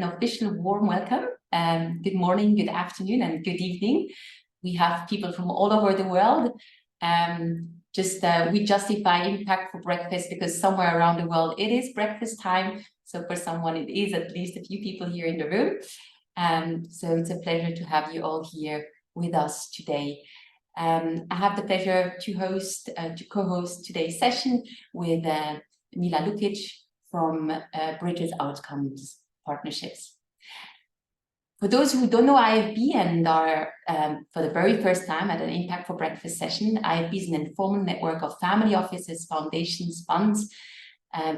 an official warm welcome. Good morning, good afternoon, and good evening. We have people from all over the world. We justify impact for breakfast because somewhere around the world it is breakfast time. So for someone, it is at least a few people here in the room. So it's a pleasure to have you all here with us today. I have the pleasure to co-host today's session with Mila Lukic from Bridges Outcomes Partnerships. For those who don't know IFB and are for the very first time at an Impact for Breakfast session, IFB is an informal network of family offices, foundations, funds,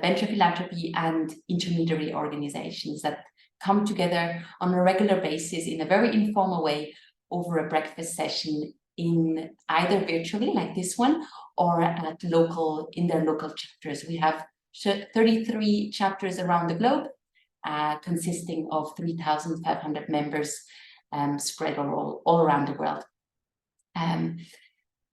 venture philanthropy, and intermediary organizations that come together on a regular basis in a very informal way over a breakfast session in either virtually like this one or in their local chapters. We have 33 chapters around the globe, consisting of 3,500 members spread all around the world.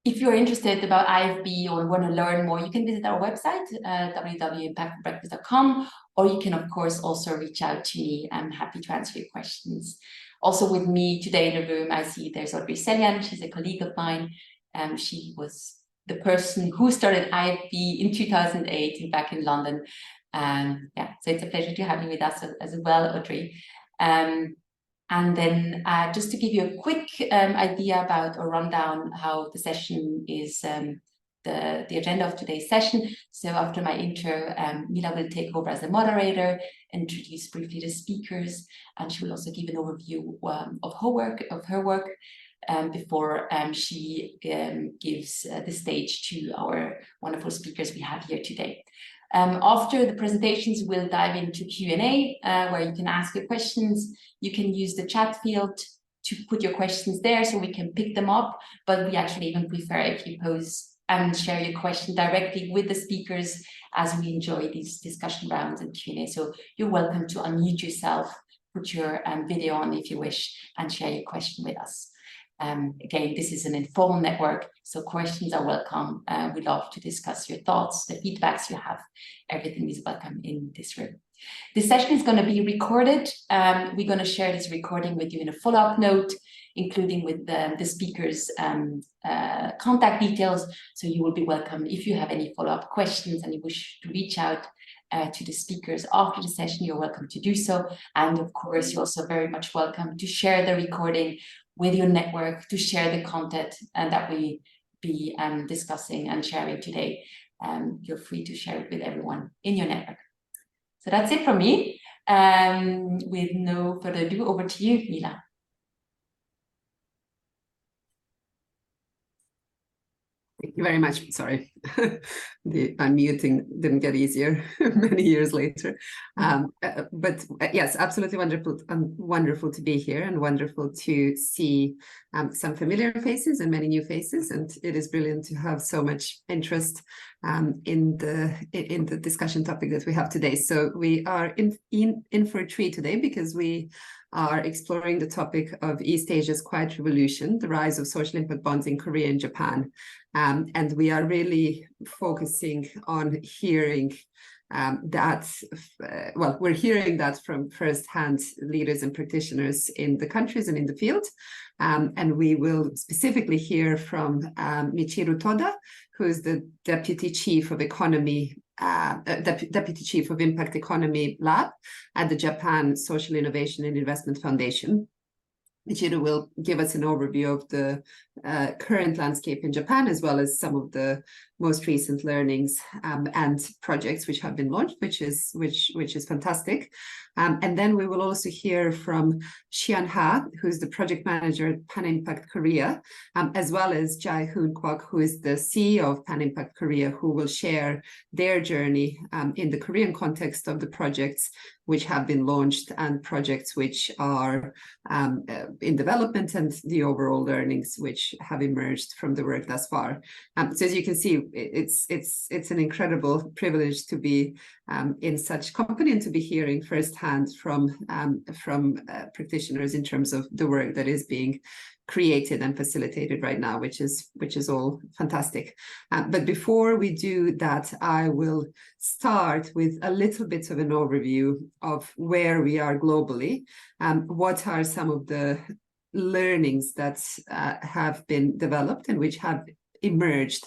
If you're interested about IFB or want to learn more, you can visit our website, www.impactforbreakfast.com, or you can, of course, also reach out to me. I'm happy to answer your questions. Also with me today in the room, I see there's Audrey Selyan. She's a colleague of mine. She was the person who started IFB in 2008 back in London. Yeah, so it's a pleasure to have you with us as well, Audrey. And then just to give you a quick idea about or rundown how the session is, the agenda of today's session. So after my intro, Mila will take over as a moderator, introduce briefly the speakers, and she will also give an overview of her work before she gives the stage to our wonderful speakers we have here today. After the presentations, we'll dive into Q&A, where you can ask your questions. You can use the chat field to put your questions there so we can pick them up, but we actually even prefer if you pose and share your question directly with the speakers as we enjoy these discussion rounds and Q&A. So you're welcome to unmute yourself, put your video on if you wish, and share your question with us. Again, this is an informal network, so questions are welcome. We'd love to discuss your thoughts, the feedbacks you have. Everything is welcome in this room. This session is going to be recorded. We're going to share this recording with you in a follow-up note, including with the speakers' contact details. So you will be welcome if you have any follow-up questions and you wish to reach out to the speakers after the session, you're welcome to do so. And of course, you're also very much welcome to share the recording with your network, to share the content that we be discussing and sharing today. You're free to share it with everyone in your network. So that's it from me. With no further ado, over to you, Mila. Thank you very much. Sorry, the unmuting didn't get easier many years later. But yes, absolutely wonderful to be here and wonderful to see some familiar faces and many new faces. And it is brilliant to have so much interest in the discussion topic that we have today. So we are in for a treat today because we are exploring the topic of East Asia's quiet revolution, the rise of social impact bonds in Korea and Japan. And we are really focusing on hearing we're hearing that from first-hand leaders and practitioners in the countries and in the field. And we will specifically hear from Michiru Toda, who is the Deputy Chief of Economy, Deputy Chief of Impact Economy Lab at the Japan Social Innovation and Investment Foundation. Michiru will give us an overview of the current landscape in Japan, as well as some of the most recent learnings and projects which have been launched, which is fantastic. And then we will also hear from Xian Ha, who's the project manager at Pan Impact Korea, as well as Jai Hoon Kwak, who is the CEO of Pan Impact Korea, who will share their journey in the Korean context of the projects which have been launched and projects which are in development and the overall learnings which have emerged from the work thus far. So as you can see, it's an incredible privilege to be in such company and to be hearing firsthand from practitioners in terms of the work that is being created and facilitated right now, which is all fantastic. But before we do that, I will start with a little bit of an overview of where we are globally. What are some of the learnings that have been developed and which have emerged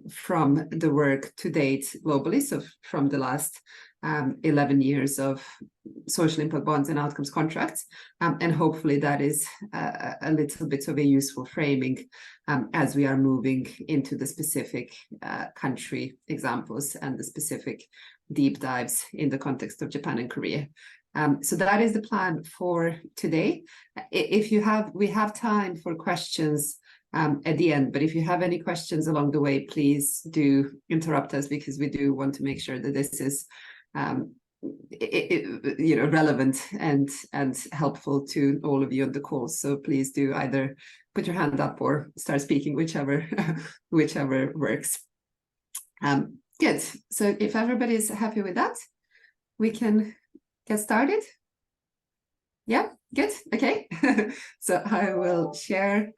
from the work to date globally, so from the last 11 years of social impact bonds and outcomes contracts, and hopefully that is a little bit of a useful framing as we are moving into the specific country examples and the specific deep dives in the context of Japan and Korea. So that is the plan for today. We have time for questions at the end, but if you have any questions along the way, please do interrupt us, because we do want to make sure that this is relevant and helpful to all of you on the call. So please do either put your hand up or start speaking, whichever works. Good. So if everybody is happy with that, we can get started. Yeah, good. Okay. So I will share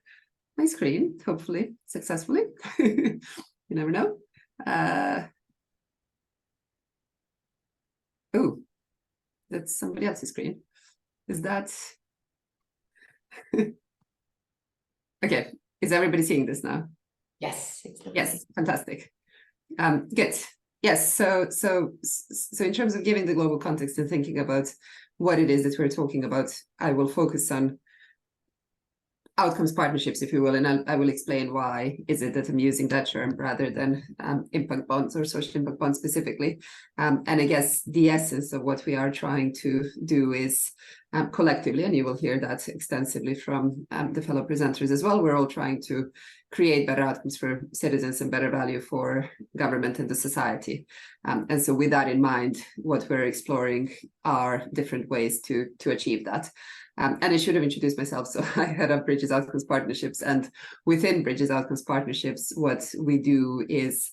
my screen, hopefully successfully. You never know. Oh, that's somebody else's screen. Is that okay? Is everybody seeing this now? Yes. Yes, fantastic. Good. Yes, so in terms of giving the global context and thinking about what it is that we're talking about, I will focus on outcomes partnerships, if you will, and I will explain why is it that I'm using that term rather than impact bonds or social impact bonds specifically. And I guess the essence of what we are trying to do is collectively, and you will hear that extensively from the fellow presenters as well, we're all trying to create better outcomes for citizens and better value for government and the society. And so with that in mind, what we're exploring are different ways to achieve that. And I should have introduced myself. So I head up Bridges Outcomes Partnerships, and within Bridges Outcomes Partnerships, what we do is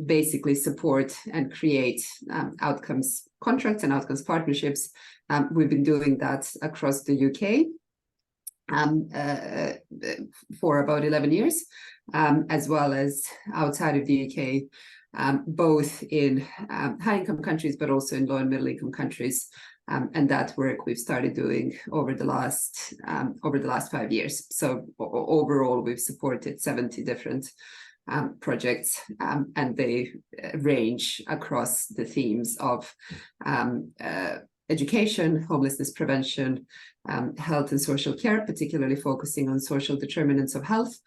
basically support and create outcomes contracts and outcomes partnerships. We've been doing that across the UK for about 11 years, as well as outside of the UK, both in high-income countries, but also in low and middle-income countries. And that work we've started doing over the last 5 years. So overall, we've supported 70 different projects, and they range across the themes of education, homelessness prevention, health and social care, particularly focusing on social determinants of health,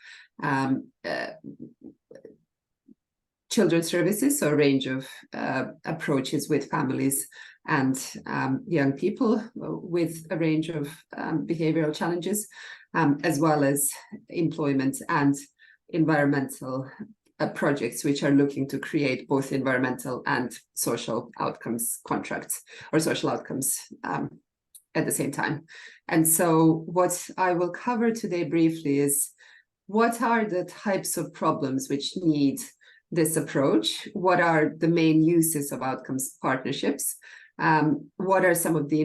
children's services, so a range of approaches with families and young people with a range of behavioral challenges, as well as employment and environmental projects, which are looking to create both environmental and social outcomes contracts or social outcomes at the same time. And so what I will cover today briefly is what are the types of problems which need this approach? What are the main uses of outcomes partnerships? What are some of the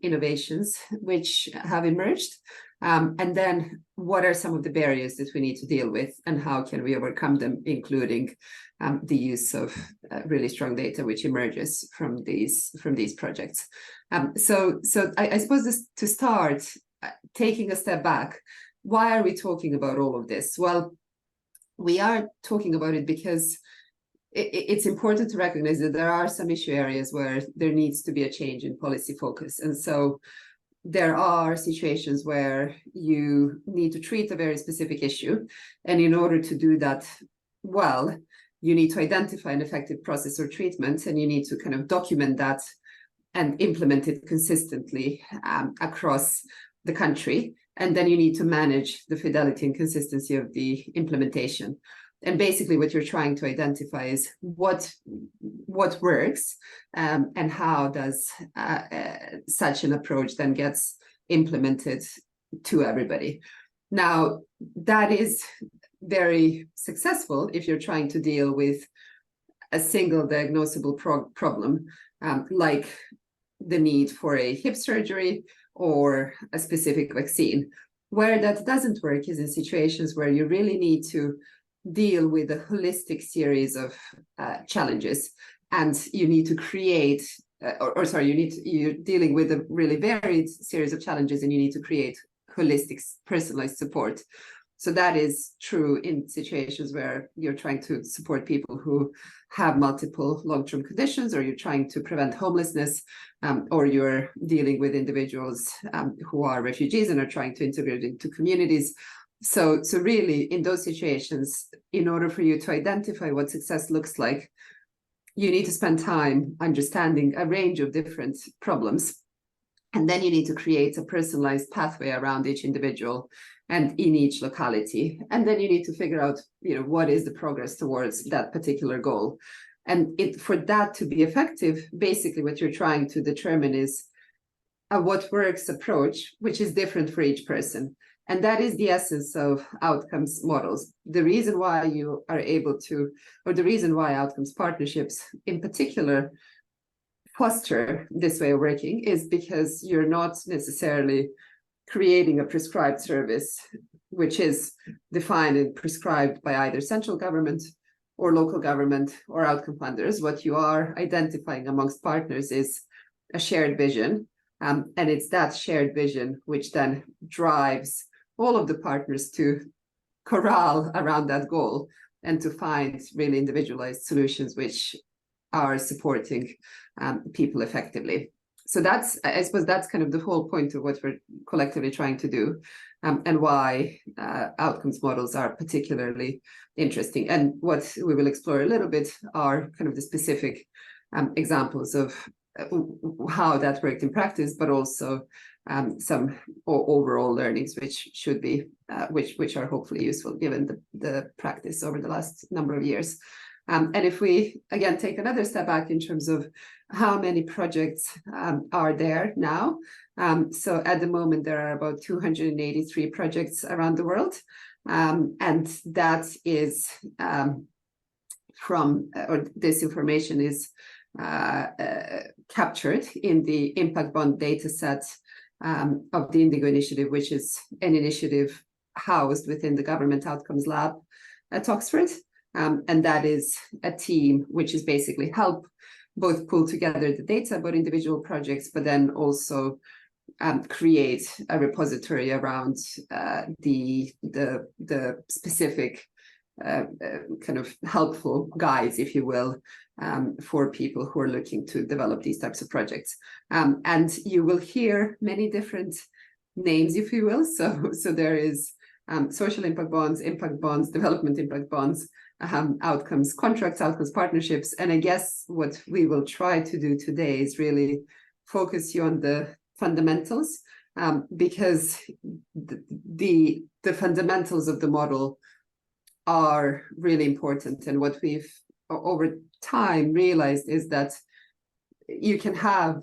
innovations which have emerged? And then what are some of the barriers that we need to deal with, and how can we overcome them, including the use of really strong data which emerges from these projects. So I suppose this, to start, taking a step back, why are we talking about all of this? Well, we are talking about it because it's important to recognize that there are some issue areas where there needs to be a change in policy focus. And so there are situations where you need to treat a very specific issue. And in order to do that well, you need to identify an effective process or treatment, and you need to kind of document that and implement it consistently across the country. And then you need to manage the fidelity and consistency of the implementation. And basically what you're trying to identify is what works, and how does such an approach then gets implemented to everybody. Now, that is very successful if you're trying to deal with a single diagnosable problem, like the need for a hip surgery or a specific vaccine. Where that doesn't work is in situations where you really need to deal with a holistic series of challenges, and you need to create, you're dealing with a really varied series of challenges, and you need to create holistic, personalized support. So that is true in situations where you're trying to support people who have multiple long-term conditions, or you're trying to prevent homelessness, or you're dealing with individuals who are refugees and are trying to integrate into communities. So really, in those situations, in order for you to identify what success looks like, you need to spend time understanding a range of different problems. And then you need to create a personalized pathway around each individual and in each locality. And then you need to figure out, what is the progress towards that particular goal. And for that to be effective, basically what you're trying to determine is a what works approach, which is different for each person. And that is the essence of outcomes models. The reason why you are able to, or the reason why outcomes partnerships in particular foster this way of working, is because you're not necessarily creating a prescribed service, which is defined and prescribed by either central government or local government or outcome funders. What you are identifying amongst partners is a shared vision. And it's that shared vision which then drives all of the partners to corral around that goal and to find really individualized solutions which are supporting people effectively. So I suppose that's kind of the whole point of what we're collectively trying to do, and why outcomes models are particularly interesting. And what we will explore a little bit are kind of the specific examples of how that worked in practice, but also some overall learnings which should be which are hopefully useful given the practice over the last number of years. And if we again take another step back in terms of how many projects are there now, so at the moment there are about 283 projects around the world, and that is this information is captured in the impact bond data set of the Indigo Initiative, which is an initiative housed within the Government Outcomes Lab at Oxford. And that is a team which is basically help both pull together the data about individual projects, but then also create a repository around the specific kind of helpful guides, if you will, for people who are looking to develop these types of projects. And you will hear many different names, if you will. So there is social impact bonds, development impact bonds, outcomes contracts, outcomes partnerships. And I guess what we will try to do today is really focus you on the fundamentals, because the fundamentals of the model are really important. And what we've over time realized is that you can have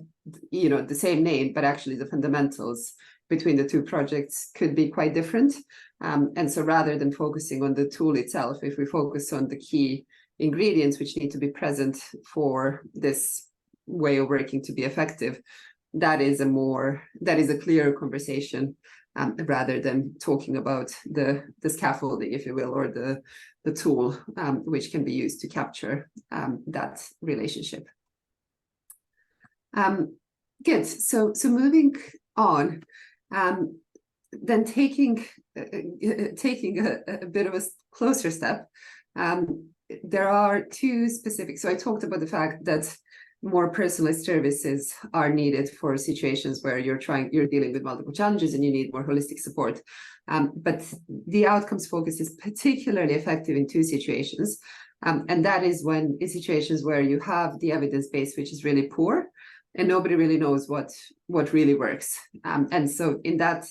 the same name, but actually the fundamentals between the two projects could be quite different. And so rather than focusing on the tool itself, if we focus on the key ingredients which need to be present for this way of working to be effective, that is a clearer conversation, rather than talking about the scaffolding, if you will, or the tool which can be used to capture that relationship. Good. So moving on, then taking a bit of a closer step, there are two specific. So I talked about the fact that more personalized services are needed for situations where you're dealing with multiple challenges and you need more holistic support. But the outcomes focus is particularly effective in two situations. And that is when in situations where you have the evidence base, which is really poor, and nobody really knows what really works. And so in that,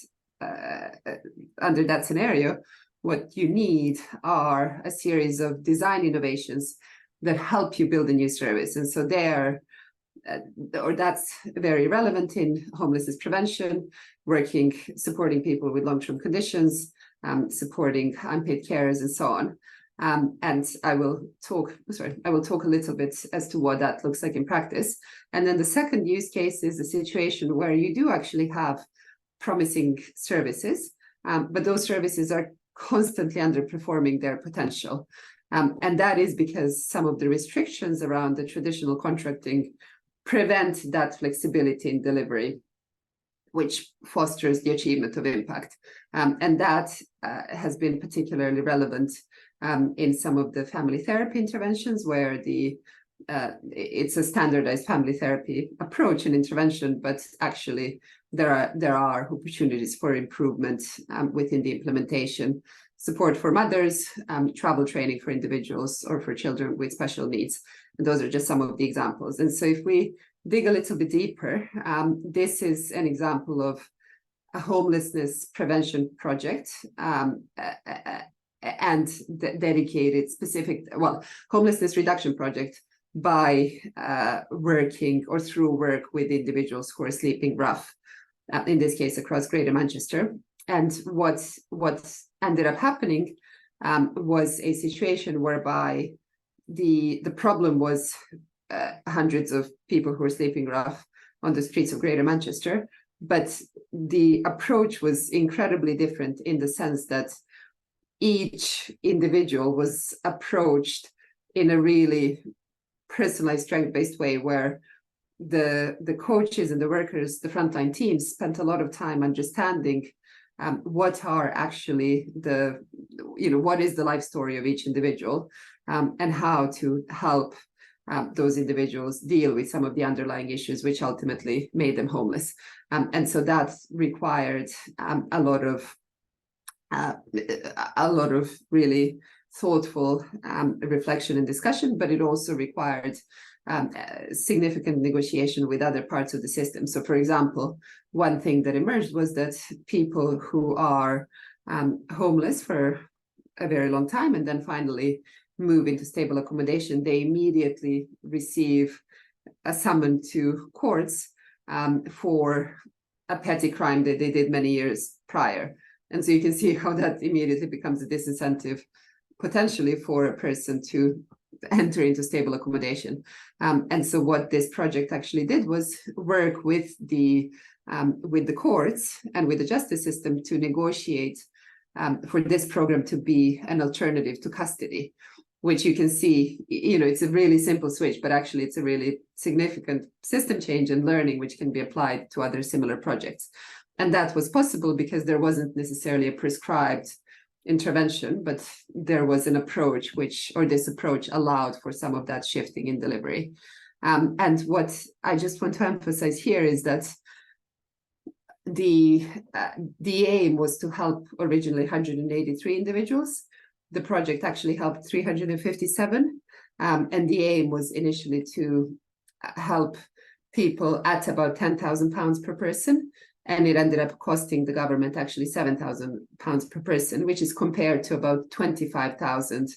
under that scenario, what you need are a series of design innovations that help you build a new service. And so that's very relevant in homelessness prevention, supporting people with long-term conditions, supporting unpaid carers and so on. And I will talk a little bit as to what that looks like in practice. And then the second use case is a situation where you do actually have promising services, but those services are constantly underperforming their potential. And that is because some of the restrictions around the traditional contracting prevent that flexibility in delivery, which fosters the achievement of impact. And that has been particularly relevant in some of the family therapy interventions, where it's a standardized family therapy approach and intervention, but actually there are opportunities for improvement within the implementation, support for mothers, travel training for individuals or for children with special needs. And those are just some of the examples. And so if we dig a little bit deeper, this is an example of a homelessness prevention project and dedicated homelessness reduction project by working or through work with individuals who are sleeping rough, in this case across Greater Manchester. And what ended up happening was a situation whereby the problem was hundreds of people who were sleeping rough on the streets of Greater Manchester, but the approach was incredibly different in the sense that each individual was approached in a really personalized, strength-based way, where the coaches and the workers, the frontline teams, spent a lot of time understanding what are actually what is the life story of each individual, and how to help those individuals deal with some of the underlying issues which ultimately made them homeless. And so that required a lot of really thoughtful reflection and discussion, but it also required significant negotiation with other parts of the system. So, for example, one thing that emerged was that people who are homeless for a very long time and then finally move into stable accommodation, they immediately receive a summon to courts for a petty crime that they did many years prior. And so you can see how that immediately becomes a disincentive potentially for a person to enter into stable accommodation. And so what this project actually did was work with the courts and with the justice system to negotiate for this program to be an alternative to custody, which you can see, it's a really simple switch, but actually it's a really significant system change and learning which can be applied to other similar projects. And that was possible because there wasn't necessarily a prescribed intervention, but there was an approach this approach allowed for some of that shifting in delivery. And what I just want to emphasize here is that the aim was to help originally 183 individuals. The project actually helped 357, and the aim was initially to help people at about £10,000 per person. And it ended up costing the government actually £7,000 per person, which is compared to about 25,000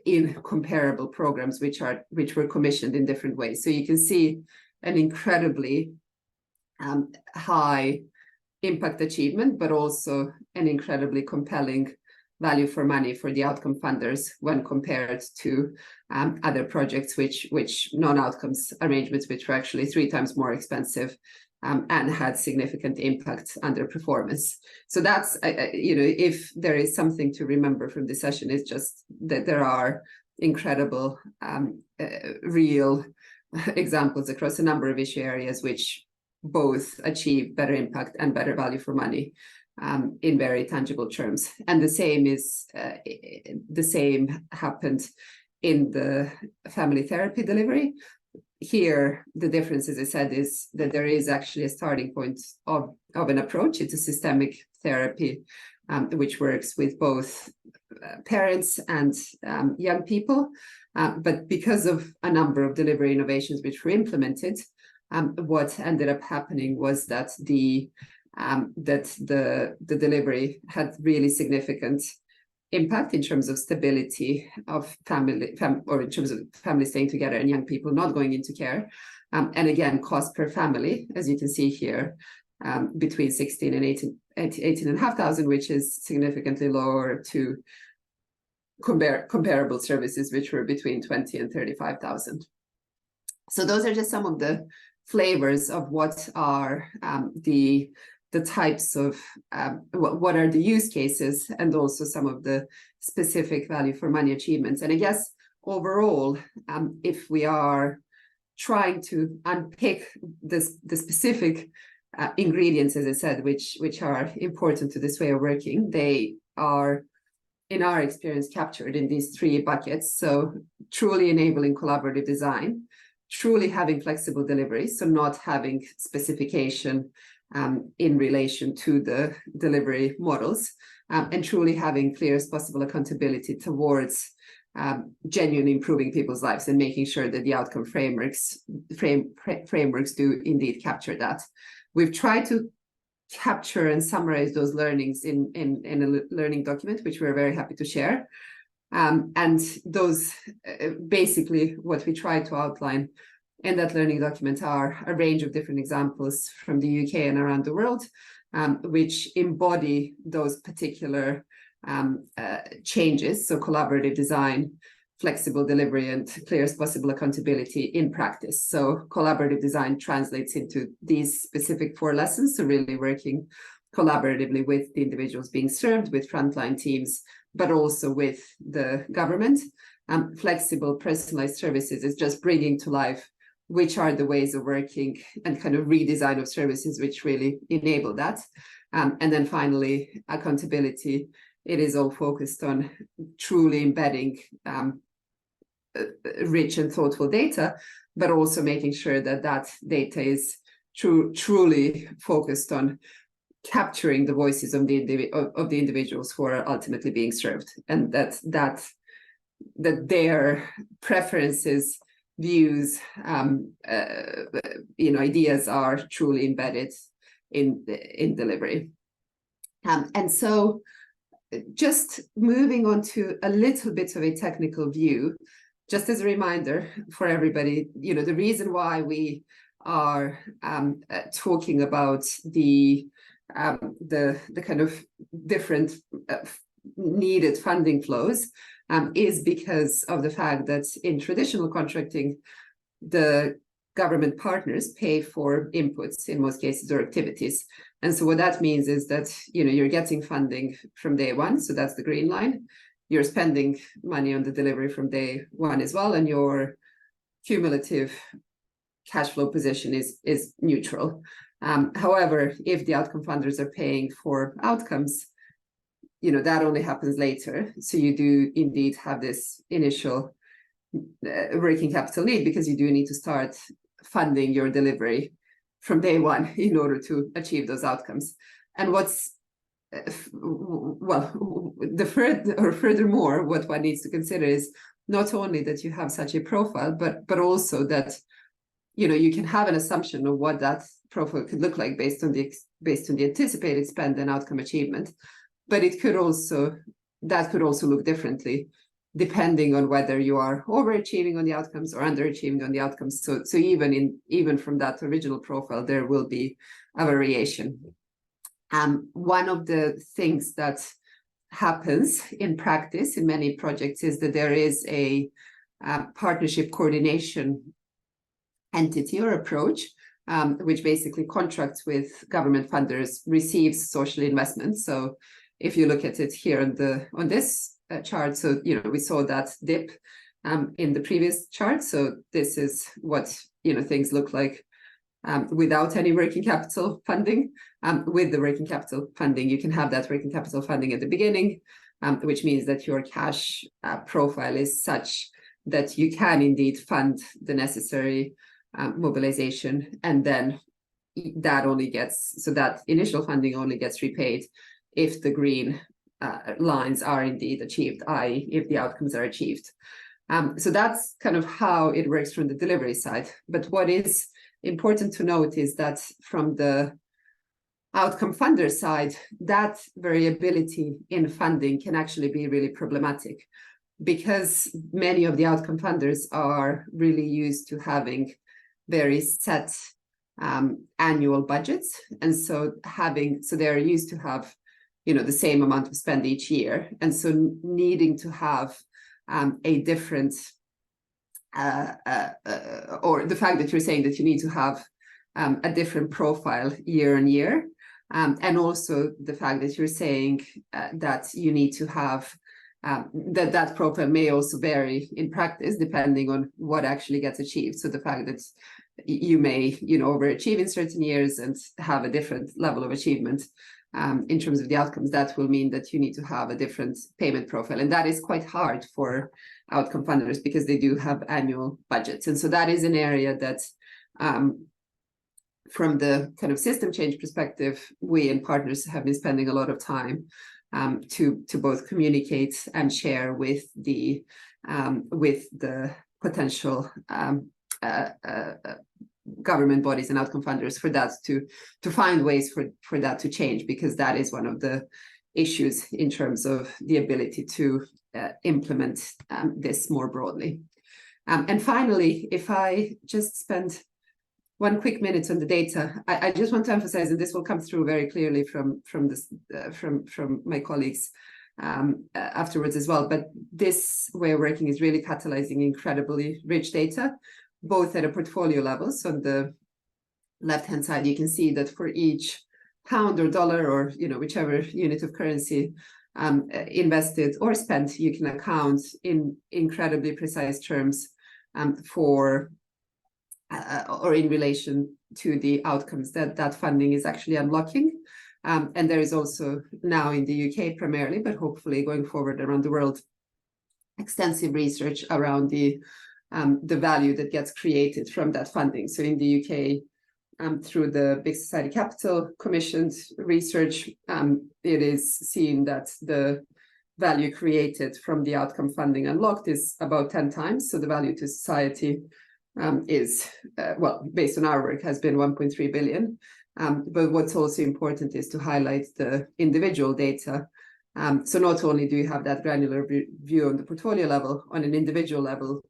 in comparable programs, which were commissioned in different ways. So you can see an incredibly high impact achievement, but also an incredibly compelling value for money for the outcome funders when compared to other projects, which non-outcomes arrangements, which were actually 3 times more expensive. And had significant impact under performance. So that's, if there is something to remember from this session, it's just that there are incredible, real examples across a number of issue areas which both achieve better impact and better value for money in very tangible terms. And the same happened in the family therapy delivery. Here, the difference, as I said, is that there is actually a starting point of an approach. It's a systemic therapy, which works with both parents and young people. But because of a number of delivery innovations which were implemented, what ended up happening was that the delivery had really significant impact in terms of stability of family, or in terms of families staying together and young people not going into care. And again, cost per family, as you can see here, between 16 and 18,500, which is significantly lower to comparable services, which were between 20 and 35,000. So those are just some of the flavors of what are the types of what are the use cases, and also some of the specific value for money achievements. And I guess overall, if we are trying to unpick the specific ingredients, as I said, which are important to this way of working, they are, in our experience, captured in these three buckets. So truly enabling collaborative design, truly having flexible delivery, so not having specification in relation to the delivery models, and truly having clearest possible accountability towards genuinely improving people's lives and making sure that the outcome frameworks do indeed capture that. We've tried to capture and summarize those learnings in a learning document, which we're very happy to share. And those basically what we try to outline in that learning document are a range of different examples from the UK and around the world, which embody those particular changes. So collaborative design, flexible delivery, and clearest possible accountability in practice. So collaborative design translates into these specific 4 lessons. So really working collaboratively with the individuals being served, with frontline teams, but also with the government. Flexible, personalized services is just bringing to life which are the ways of working and kind of redesign of services which really enable that. And then finally, accountability. It is all focused on truly embedding rich and thoughtful data, but also making sure that that data is truly focused on capturing the voices of the individuals who are ultimately being served, and that their preferences, views, ideas are truly embedded in delivery. And so just moving on to a little bit of a technical view, just as a reminder for everybody, the reason why we are talking about the kind of different needed funding flows is because of the fact that in traditional contracting, the government partners pay for inputs in most cases or activities. And so what that means is that, you're getting funding from day one. So that's the green line. You're spending money on the delivery from day one as well. And your cumulative cash flow position is neutral. However, if the outcome funders are paying for outcomes, that only happens later. So you do indeed have this initial working capital need, because you do need to start funding your delivery from day one in order to achieve those outcomes. And furthermore, what one needs to consider is not only that you have such a profile, but also that you can have an assumption of what that profile could look like based on the anticipated spend and outcome achievement. But that could also look differently depending on whether you are overachieving on the outcomes or underachieving on the outcomes. So even from that original profile, there will be a variation. One of the things that happens in practice in many projects is that there is a partnership coordination entity or approach, which basically contracts with government funders, receives social investment. So if you look at it here on this chart, so we saw that dip in the previous chart. So this is what things look like without any working capital funding. With the working capital funding, you can have that working capital funding at the beginning, which means that your cash profile is such that you can indeed fund the necessary mobilization, and then that initial funding only gets repaid if the green lines are indeed achieved, i.e. if the outcomes are achieved. So that's kind of how it works from the delivery side. But what is important to note is that from the outcome funder side, that variability in funding can actually be really problematic, because many of the outcome funders are really used to having very set annual budgets, and so they're used to have, you know, the same amount of spend each year, and so needing to have a different or the fact that you're saying that you need to have a different profile year on year, and also the fact that you're saying that you need to have that profile may also vary in practice depending on what actually gets achieved. So the fact that you may, you know, overachieve in certain years and have a different level of achievement in terms of the outcomes, that will mean that you need to have a different payment profile. And that is quite hard for outcome funders because they do have annual budgets. And so that is an area that from the kind of system change perspective, we and partners have been spending a lot of time to both communicate and share with the potential government bodies and outcome funders for that to find ways for that to change, because that is one of the issues in terms of the ability to implement this more broadly. And finally, if I just spend 1 quick minute on the data, I just want to emphasize, and this will come through very clearly from my colleagues afterwards as well, but this way of working is really catalyzing incredibly rich data, both at a portfolio level. So on the left-hand side, you can see that for each pound or dollar or, you know, whichever unit of currency invested or spent, you can account in incredibly precise terms for or in relation to the outcomes that funding is actually unlocking. And there is also now in the UK primarily, but hopefully going forward around the world, extensive research around the value that gets created from that funding. So in the UK, through the Big Society Capital Commission's research, it is seen that the value created from the outcome funding unlocked is about 10 times. So the value to society is, well, based on our work, has been 1.3 billion. But what's also important is to highlight the individual data. So not only do you have that granular view on the portfolio level, on an individual level,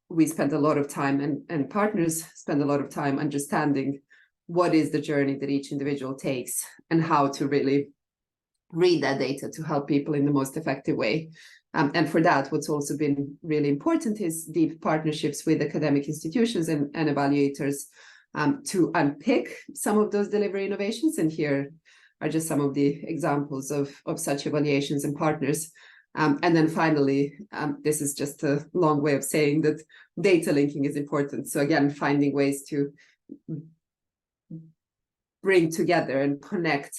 we spent a lot of time and partners spend a lot of time understanding what is the journey that each individual takes and how to really read that data to help people in the most effective way. And for that, what's also been really important is deep partnerships with academic institutions and evaluators to unpick some of those delivery innovations. And here are just some of the examples of such evaluations and partners. And then finally, this is just a long way of saying that data linking is important. So again, finding ways to bring together and connect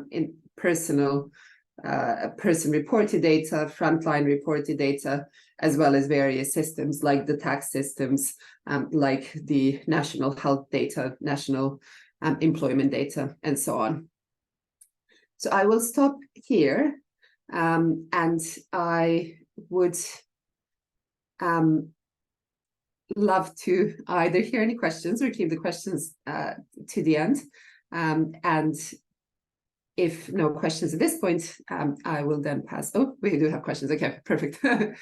in person-reported data, frontline reported data, as well as various systems like the tax systems, like the national health data, national employment data, and so on. So I will stop here, and I would love to either hear any questions or keep the questions to the end. And if no questions at this point, I will then pass. Oh, we do have questions. Okay, perfect. Could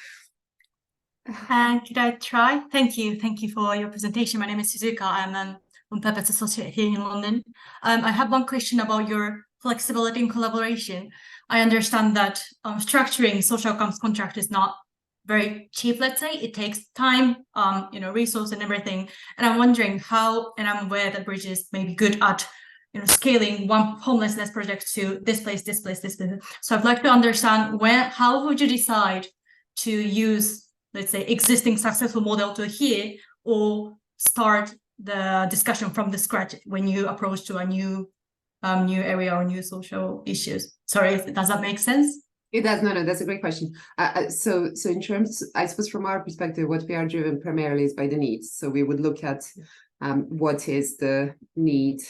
I try? Thank you. Thank you for your presentation. My name is Suzuka. I'm an untapped associate here in London. I have one question about your flexibility and collaboration. I understand that structuring social outcomes contract is not very cheap, let's say. It takes time, resource and everything. And I'm wondering how, and I'm aware that Bridges may be good at scaling one homelessness project to this place, this place, this place. So I'd like to understand how would you decide to use, let's say, existing successful model to here, or start the discussion from the scratch when you approach to a new area or new social issues? Sorry, does that make sense? It does. No, that's a great question. So in terms, I suppose from our perspective, what we are driven primarily is by the needs. So we would look at what is the need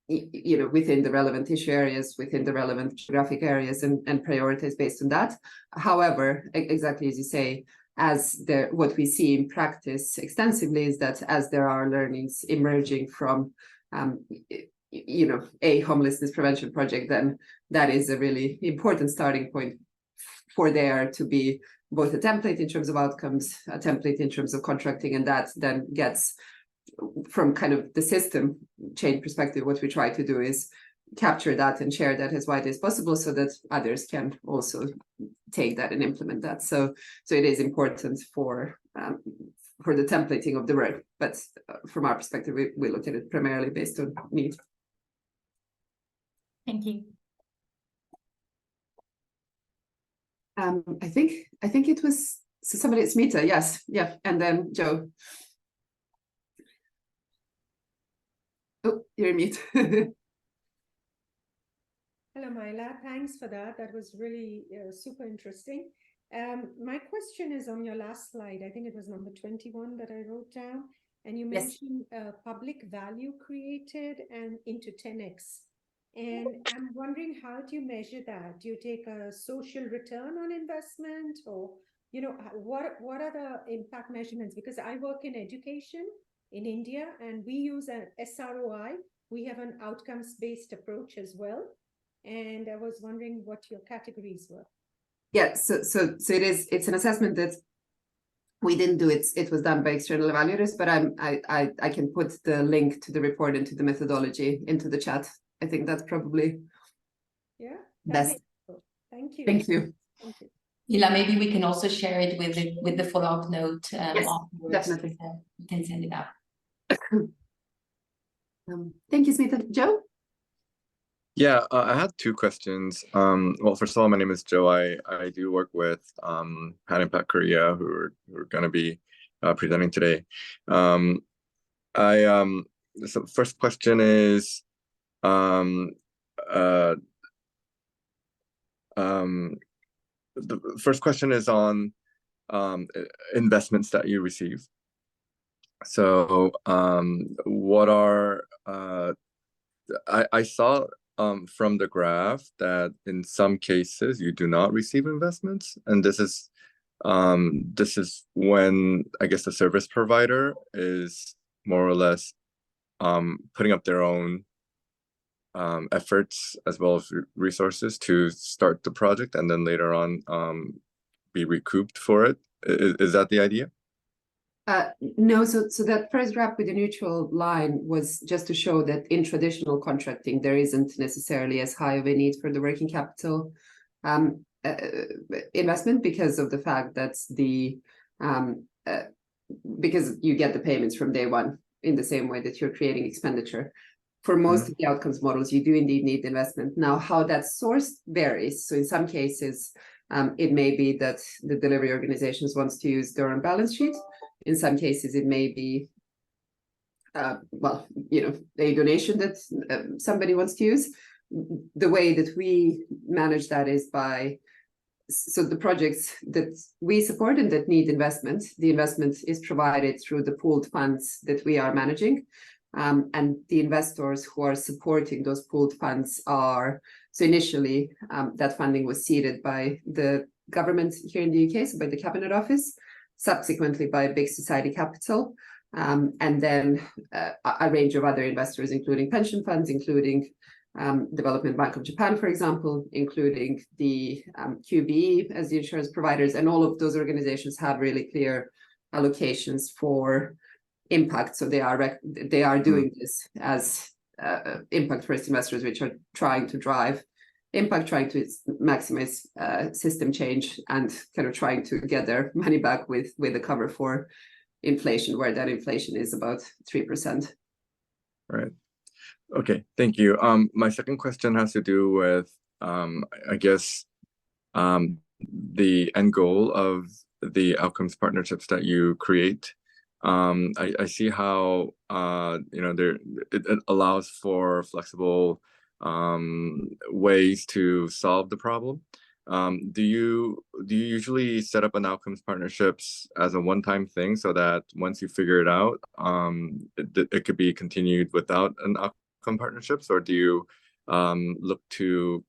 within the relevant issue areas, within the relevant geographic areas, and prioritize based on that. However, exactly as you say, what we see in practice extensively is that as there are learnings emerging from a homelessness prevention project, then that is a really important starting point for there to be both a template in terms of outcomes, a template in terms of contracting, and that then gets from kind of the system change perspective, what we try to do is capture that and share that as widely as possible so that others can also take that and implement that. So it is important for the templating of the work, but from our perspective, we look at it primarily based on need. Thank you. I think it was somebody, it's Mita, yes, yeah, and then Joe. Oh, you're mute. Hello, Myla. Thanks for that. That was really super interesting. My question is on your last slide. I think it was number 21 that I wrote down. And you mentioned public value created and into 10x. And I'm wondering, how do you measure that? Do you take a social return on investment, or, you know, what are the impact measurements? Because I work in education in India, and we use an SROI. We have an outcomes-based approach as well. And I was wondering what your categories were. Yeah, so it's an assessment that we didn't do. It was done by external evaluators, but I can put the link to the report and to the methodology into the chat. I think that's probably best. Thank you. Thank you. Thank you. Hila, maybe we can also share it with the follow-up note. Yes, afterwards. definitely. You can send it out. Thank you, Smita. Joe? Yeah, I had two questions. Well, first of all, my name is Joe. I do work with Pan Impact Korea, who are going to be presenting today. So first question is, the first question is on investments that you receive. So what are I saw from the graph that in some cases you do not receive investments, and this is when I guess the service provider is more or less putting up their own efforts as well as resources to start the project, and then later on be recouped for it. Is that the idea? No, so that first graph with the neutral line was just to show that in traditional contracting, there isn't necessarily as high of a need for the working capital investment because of the fact that because you get the payments from day one in the same way that you're creating expenditure. For most of the outcomes models, you do indeed need investment. Now, how that's sourced varies. So in some cases, it may be that the delivery organizations wants to use their own balance sheet. In some cases, it may be, well, you know, a donation that somebody wants to use. The way that we manage that is by, so the projects that we support and that need investment, the investment is provided through the pooled funds that we are managing. And the investors who are supporting those pooled funds are, so initially that funding was seeded by the government here in the UK, so by the Cabinet Office, subsequently by Big Society Capital, and then a range of other investors, including pension funds, including Development Bank of Japan, for example, including the QBE as the insurance providers, and all of those organizations have really clear allocations for impact. So they are doing this as impact first investors, which are trying to drive impact, trying to maximize system change, and kind of trying to get their money back with a cover for inflation, where that inflation is about 3%. Right. Okay, thank you. My second question has to do with, I guess, the end goal of the outcomes partnerships that you create. I see how you know, it allows for flexible ways to solve the problem. Do you usually set up an outcomes partnerships as a one-time thing so that once you figure it out, it could be continued without an outcome partnerships, or do you look to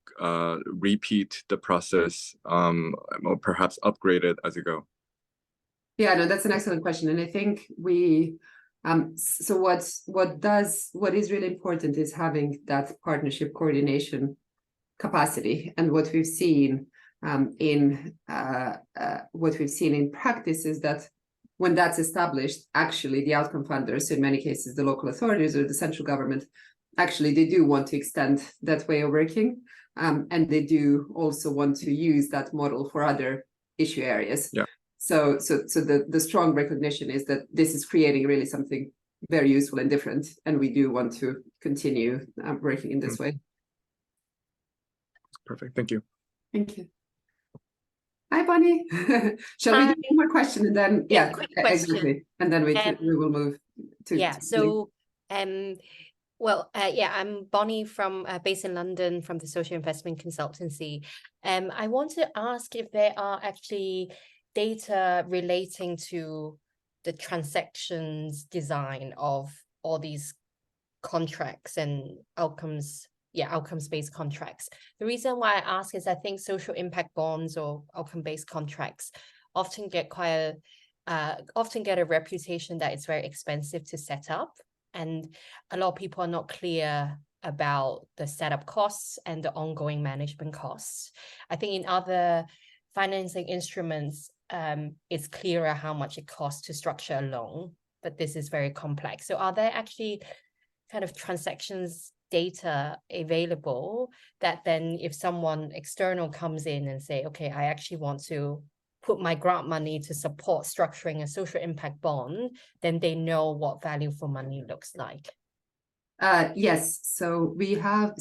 repeat the process or perhaps upgrade it as you go? Yeah, no, that's an excellent question. And I think we, so what is really important is having that partnership coordination capacity. And what we've seen in practice is that when that's established, actually the outcome funders, in many cases the local authorities or the central government, actually they do want to extend that way of working, and they do also want to use that model for other issue areas. Yeah. So the strong recognition is that this is creating really something very useful and different, and we do want to continue working in this way. Perfect. Thank you. Thank you. Hi, Bonnie. Shall we do one more question and then quick question. exactly, and then we will move to I'm Bonnie from based in London from the Social Investment Consultancy. I want to ask if there are actually data relating to the transactions design of all these contracts and outcomes-based contracts. The reason why I ask is I think social impact bonds or outcome-based contracts often get a reputation that it's very expensive to set up, and a lot of people are not clear about the setup costs and the ongoing management costs. I think in other financing instruments, it's clearer how much it costs to structure a loan, but this is very complex. So are there actually kind of transactions data available that then if someone external comes in and say, okay, I actually want to put my grant money to support structuring a social impact bond, then they know what value for money looks like? Yes, so we have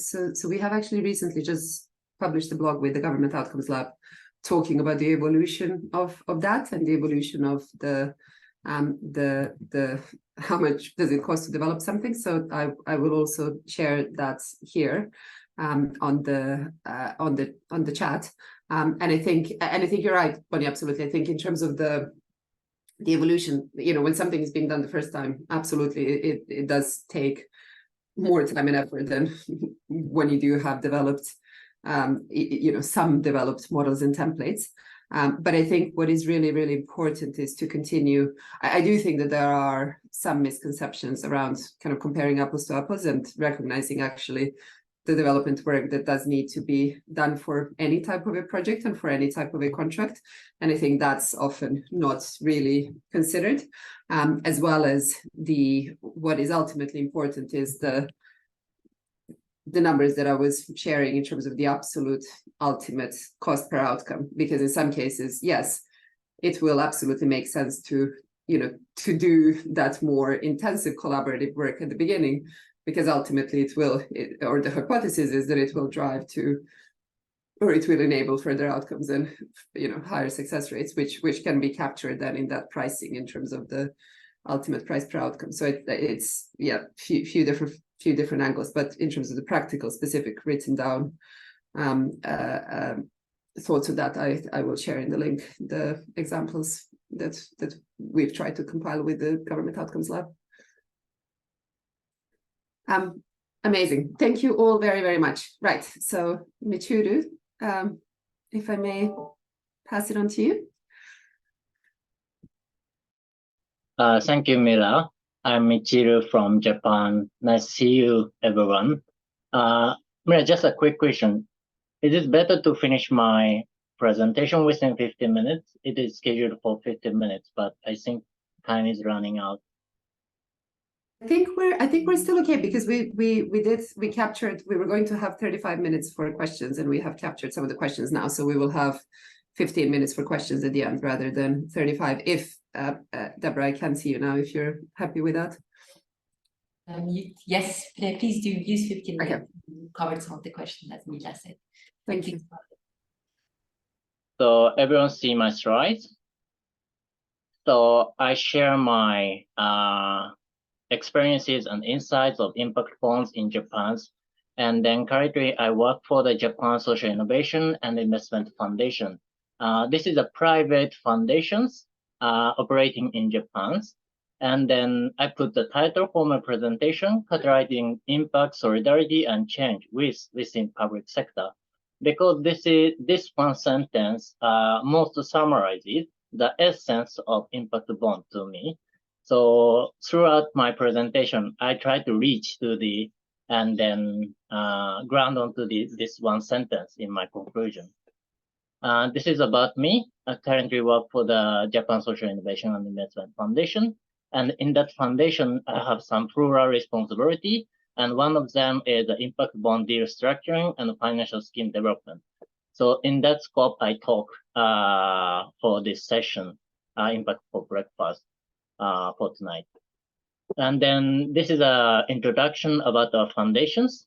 actually recently just published a blog with the Government Outcomes Lab talking about the evolution of that and the evolution of the how much does it cost to develop something. So I will also share that here on the chat. And I think you're right, Bonnie, absolutely. I think in terms of the evolution, when something is being done the first time, absolutely, it does take more time and effort than when you do have developed, some developed models and templates. But I think what is really, really important is to continue. I do think that there are some misconceptions around kind of comparing apples to apples and recognizing actually the development work that does need to be done for any type of a project and for any type of a contract. And I think that's often not really considered, as well as what is ultimately important is the numbers that I was sharing in terms of the absolute ultimate cost per outcome, because in some cases, yes, it will absolutely make sense to do that more intensive collaborative work at the beginning, because ultimately or the hypothesis is that it will drive to, or it will enable further outcomes and higher success rates, which can be captured then in that pricing in terms of the ultimate price per outcome. So it's few different angles, but in terms of the practical, specific, written down thoughts of that, I will share in the link the examples that we've tried to compile with the Government Outcomes Lab. Amazing. Thank you all very, very much. Right. So Michiru, if I may pass it on to you. Thank you, Mila. I'm Michiru from Japan. Nice to see you, everyone. Mila, just a quick question. Is it better to finish my presentation within 15 minutes? It is scheduled for 15 minutes, but I think time is running out. I think we're still okay, because we captured, we were going to have 35 minutes for questions, and we have captured some of the questions now, so we will have 15 minutes for questions at the end rather than 35. If Deborah, I can see you now, if you're happy with that. Yes, please do use 15 minutes. Okay. Covered some of the questions as Mila said. Thank you. So everyone see my slides? So I share my experiences and insights of impact bonds in Japan. And then currently I work for the Japan Social Innovation and Investment Foundation. This is a private foundation operating in Japan. And then I put the title for my presentation, catalyzing impact, solidarity, and change within public sector. Because this one sentence most summarizes the essence of impact bond to me. So throughout my presentation, I try to reach to and then ground onto this one sentence in my conclusion. This is about me. I currently work for the Japan Social Innovation and Investment Foundation. And in that foundation, I have some plural responsibility. And one of them is the impact bond deal structuring and financial scheme development. So in that scope, I talk for this session, Impact for Breakfast for tonight. And then this is an introduction about our foundations.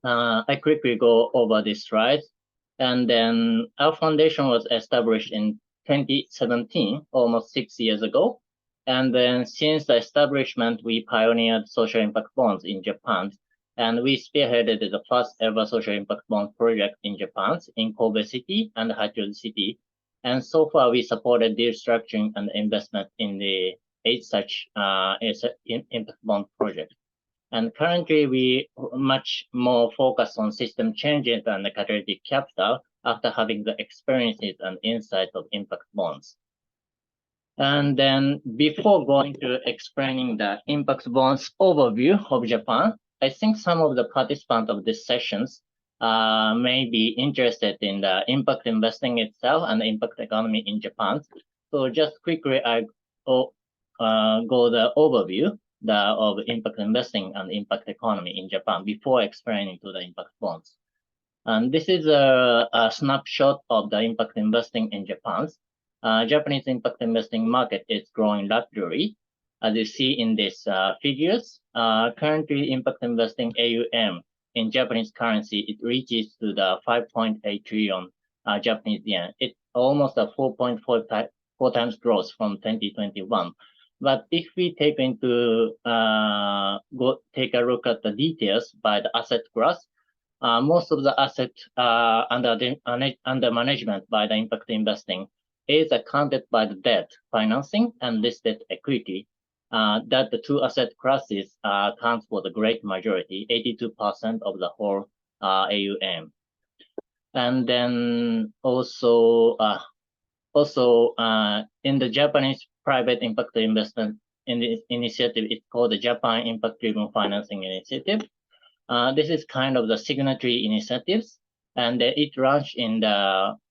I quickly go over this slide. And then our foundation was established in 2017, almost 6 years ago. And then since the establishment, we pioneered social impact bonds in Japan. And we spearheaded the first ever social impact bond project in Japan, in Kobe City and Hachiyoji City. And so far, we supported deal structuring and investment in the 8 such impact bond projects. And currently, we much more focus on system changes and the catalytic capital after having the experiences and insights of impact bonds. And then before going to explaining the impact bonds overview of Japan, I think some of the participants of these sessions may be interested in the impact investing itself and the impact economy in Japan. So just quickly, I go the overview of impact investing and impact economy in Japan before explaining to the impact bonds. And this is a snapshot of the impact investing in Japan. Japanese impact investing market is growing rapidly. As you see in these figures, currently impact investing AUM in Japanese currency, it reaches to the 5.8 trillion Japanese yen. It's almost a 4.4 times growth from 2021. But if we take into take a look at the details by the asset class, most of the assets under management by the impact investing is accounted by the debt financing and listed equity. That the two asset classes account for the great majority, 82% of the whole AUM. And then also in the Japanese private impact investment initiative, it's called the Japan Impact Driven Financing Initiative. This is kind of the signatory initiatives, and it launched in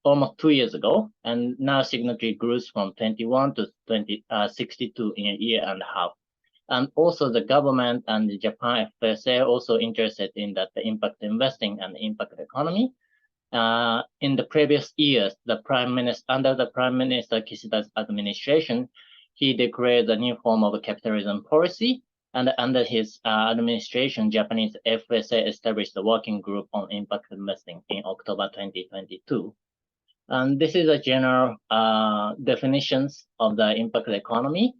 almost 2 years ago, and now signatory grows from 21 to 62 in a year and a half. And also the government and the Japan FSA are also interested in that the impact investing and the impact economy. In the previous years, under the Prime Minister Kishida's administration, he declared a new form of a capitalism policy. And under his administration, Japanese FSA established a working group on impact investing in October 2022. And this is a general definitions of the impact economy.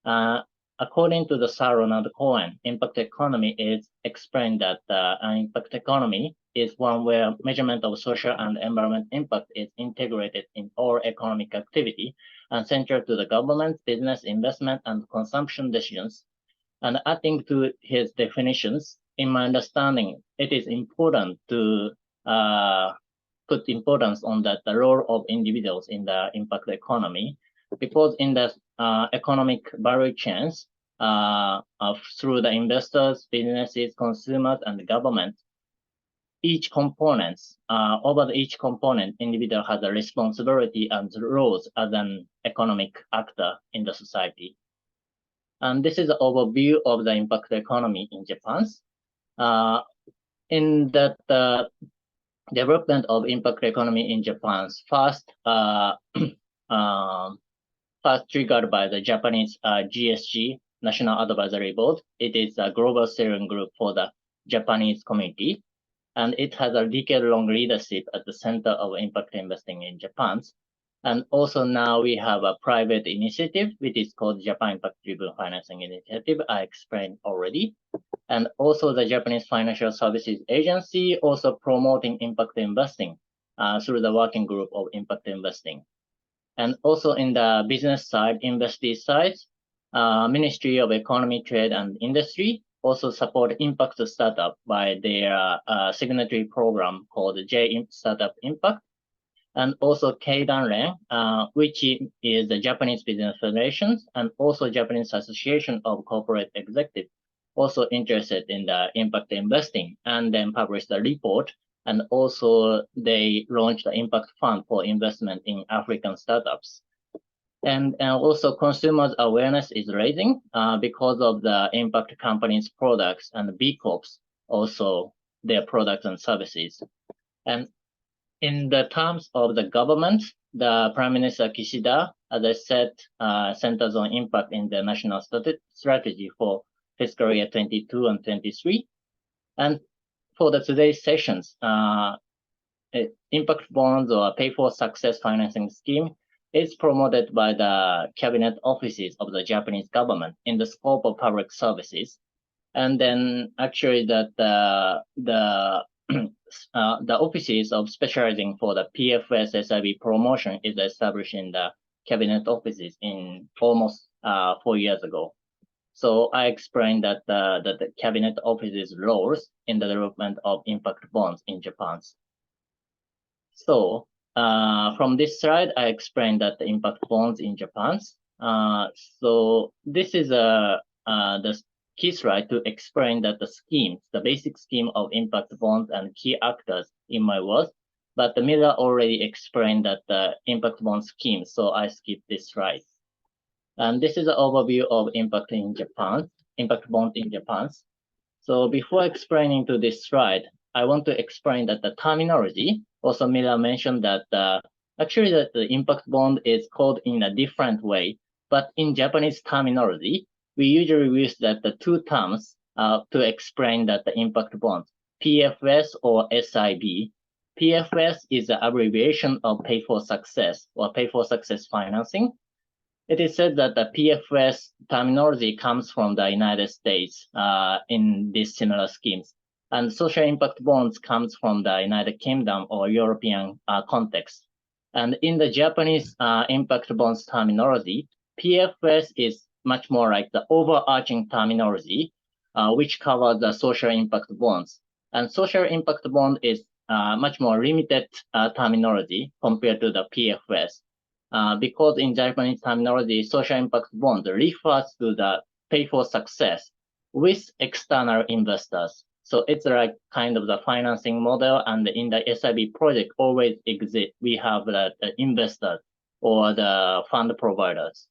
According to the Sir Ronald Cohen, impact economy is explained that an impact economy is one where measurement of social and environment impact is integrated in all economic activity and central to the government, business, investment, and consumption decisions. And adding to his definitions, in my understanding, it is important to put importance on the role of individuals in the impact economy, because in the economic value chains, through the investors, businesses, consumers, and the government, each component, each component, individual has a responsibility and roles as an economic actor in the society. And this is an overview of the impact economy in Japan. In the development of impact economy in Japan, first triggered by the Japanese GSG, National Advisory Board. It is a global steering group for the Japanese community, and it has a decade-long leadership at the center of impact investing in Japan. And also now we have a private initiative, which is called Japan Impact Driven Financing Initiative, I explained already. And also the Japanese Financial Services Agency also promoting impact investing through the working group of impact investing. And also in the business side, investee side, Ministry of Economy, Trade and Industry also support impact startup by their signatory program called J Startup Impact. And also Keidanren, which is the Japanese Business Federation, and also Japanese Association of Corporate Executives, also interested in the impact investing, and then published a report And also they launched the impact fund for investment in African startups. And also consumers awareness is raising because of the impact companies' products and B Corps, also their products and services. And in the terms of the government, the Prime Minister Kishida, as I said, centers on impact in the national strategy for fiscal year 22 and 23. And for the today's sessions, impact bonds or pay for success financing scheme is promoted by the cabinet offices of the Japanese government in the scope of public services. And then actually that the offices of specializing for the PFS SIB promotion is established in the cabinet offices in almost 4 years ago. So I explained that the cabinet office's roles in the development of impact bonds in Japan. So from this slide, I explained that the impact bonds in Japan. So this is the key slide to explain that the schemes, the basic scheme of impact bonds and key actors in my words. But the Miller already explained that the impact bond scheme, so I skipped this slide. And this is an overview of impact in Japan, impact bond in Japan. So before explaining to this slide, I want to explain that the terminology, also Miller mentioned that actually that the impact bond is called in a different way, but in Japanese terminology, we usually use that the two terms to explain that the impact bond, PFS or SIB. PFS is the abbreviation of pay for success or pay for success financing. It is said that the PFS terminology comes from the United States in these similar schemes. And social impact bonds comes from the United Kingdom or European context. And in the Japanese impact bonds terminology, PFS is much more like the overarching terminology, which covers the social impact bonds. And social impact bond is much more limited terminology compared to the PFS. Because in Japanese terminology, social impact bond refers to the pay for success with external investors. So it's like kind of the financing model, and in the SIB project always exist. We have the investors or the fund providers.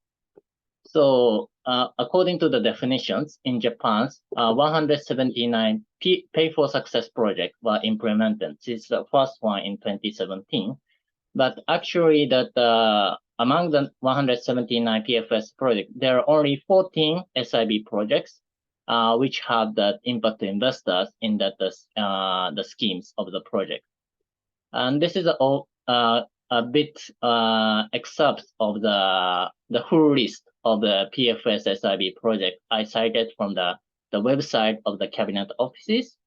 So according to the definitions in Japan, 179 pay for success projects were implemented. This is the first one in 2017. But actually that among the 179 PFS projects, there are only 14 SIB projects which have the impact investors in that the schemes of the project. And this is a bit excerpt of the full list of the PFS SIB project I cited from the website of the cabinet offices.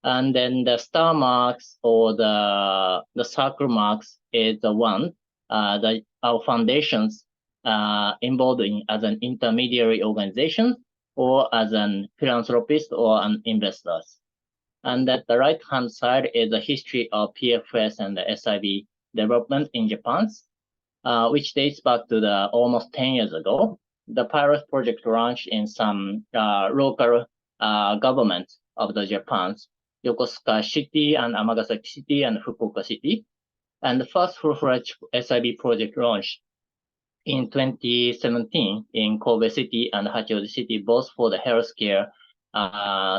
And then the star marks or the circle marks is the one that our foundations involved in as an intermediary organization or as an philanthropist or an investors. And at the right-hand side is the history of PFS and the SIB development in Japan, which dates back to the almost 10 years ago. The pilot project launched in some local governments of the Japan, Yokosuka City and Amagasaki City and Fukuoka City. And the first full-fledged SIB project launched in 2017 in Kobe City and Hachioji City, both for the healthcare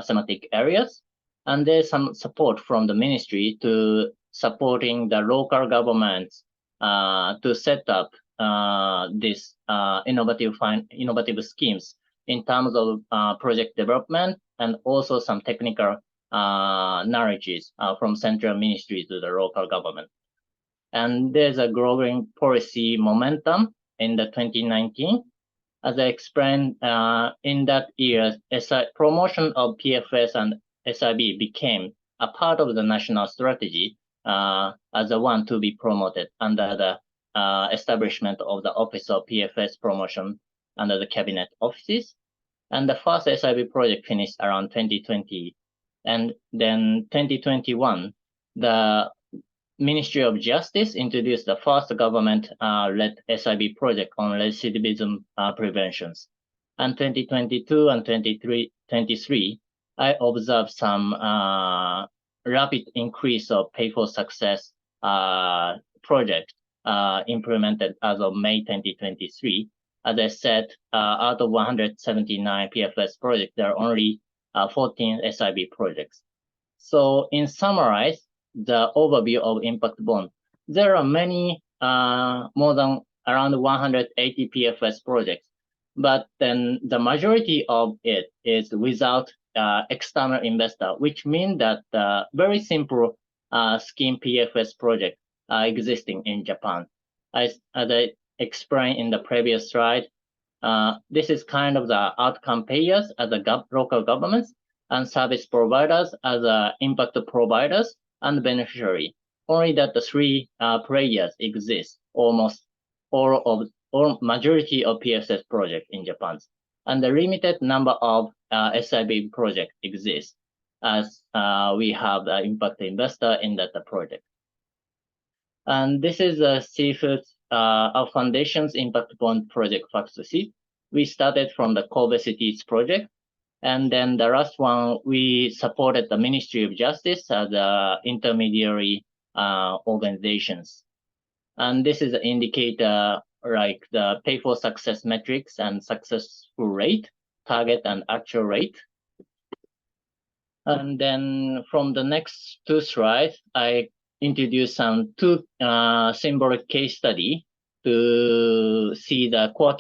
thematic areas. And there's some support from the ministry to supporting the local governments to set up this innovative schemes in terms of project development and also some technical knowledges from central ministry to the local government. And there's a growing policy momentum in the 2019. As I explained, in that year, promotion of PFS and SIB became a part of the national strategy as the one to be promoted under the establishment of the Office of PFS Promotion under the cabinet offices. And the first SIB project finished around 2020. And then 2021, the Ministry of Justice introduced the first government-led SIB project on recidivism preventions. And 2022 and 2023, I observed some rapid increase of pay for success project implemented as of May 2023. As I said, out of 179 PFS projects, there are only 14 SIB projects. So in summarize the overview of impact bond, there are many, more than around 180 PFS projects, but then the majority of it is without external investor, which means that very simple scheme PFS project existing in Japan. As I explained in the previous slide, this is kind of the outcome payers as the local governments and service providers as impact providers and beneficiary. Only that the three players exist almost all majority of PFS projects in Japan, and the limited number of SIB projects exist as we have the impact investor in that project. And this is a seafood our foundation's impact bond project fact sheet. We started from the Kobe Cities project, and then the last one we supported the Ministry of Justice as the intermediary organizations. And this is an indicator like the pay for success metrics and successful rate, target and actual rate. And then from the next two slides, I introduce some two symbolic case study to see the core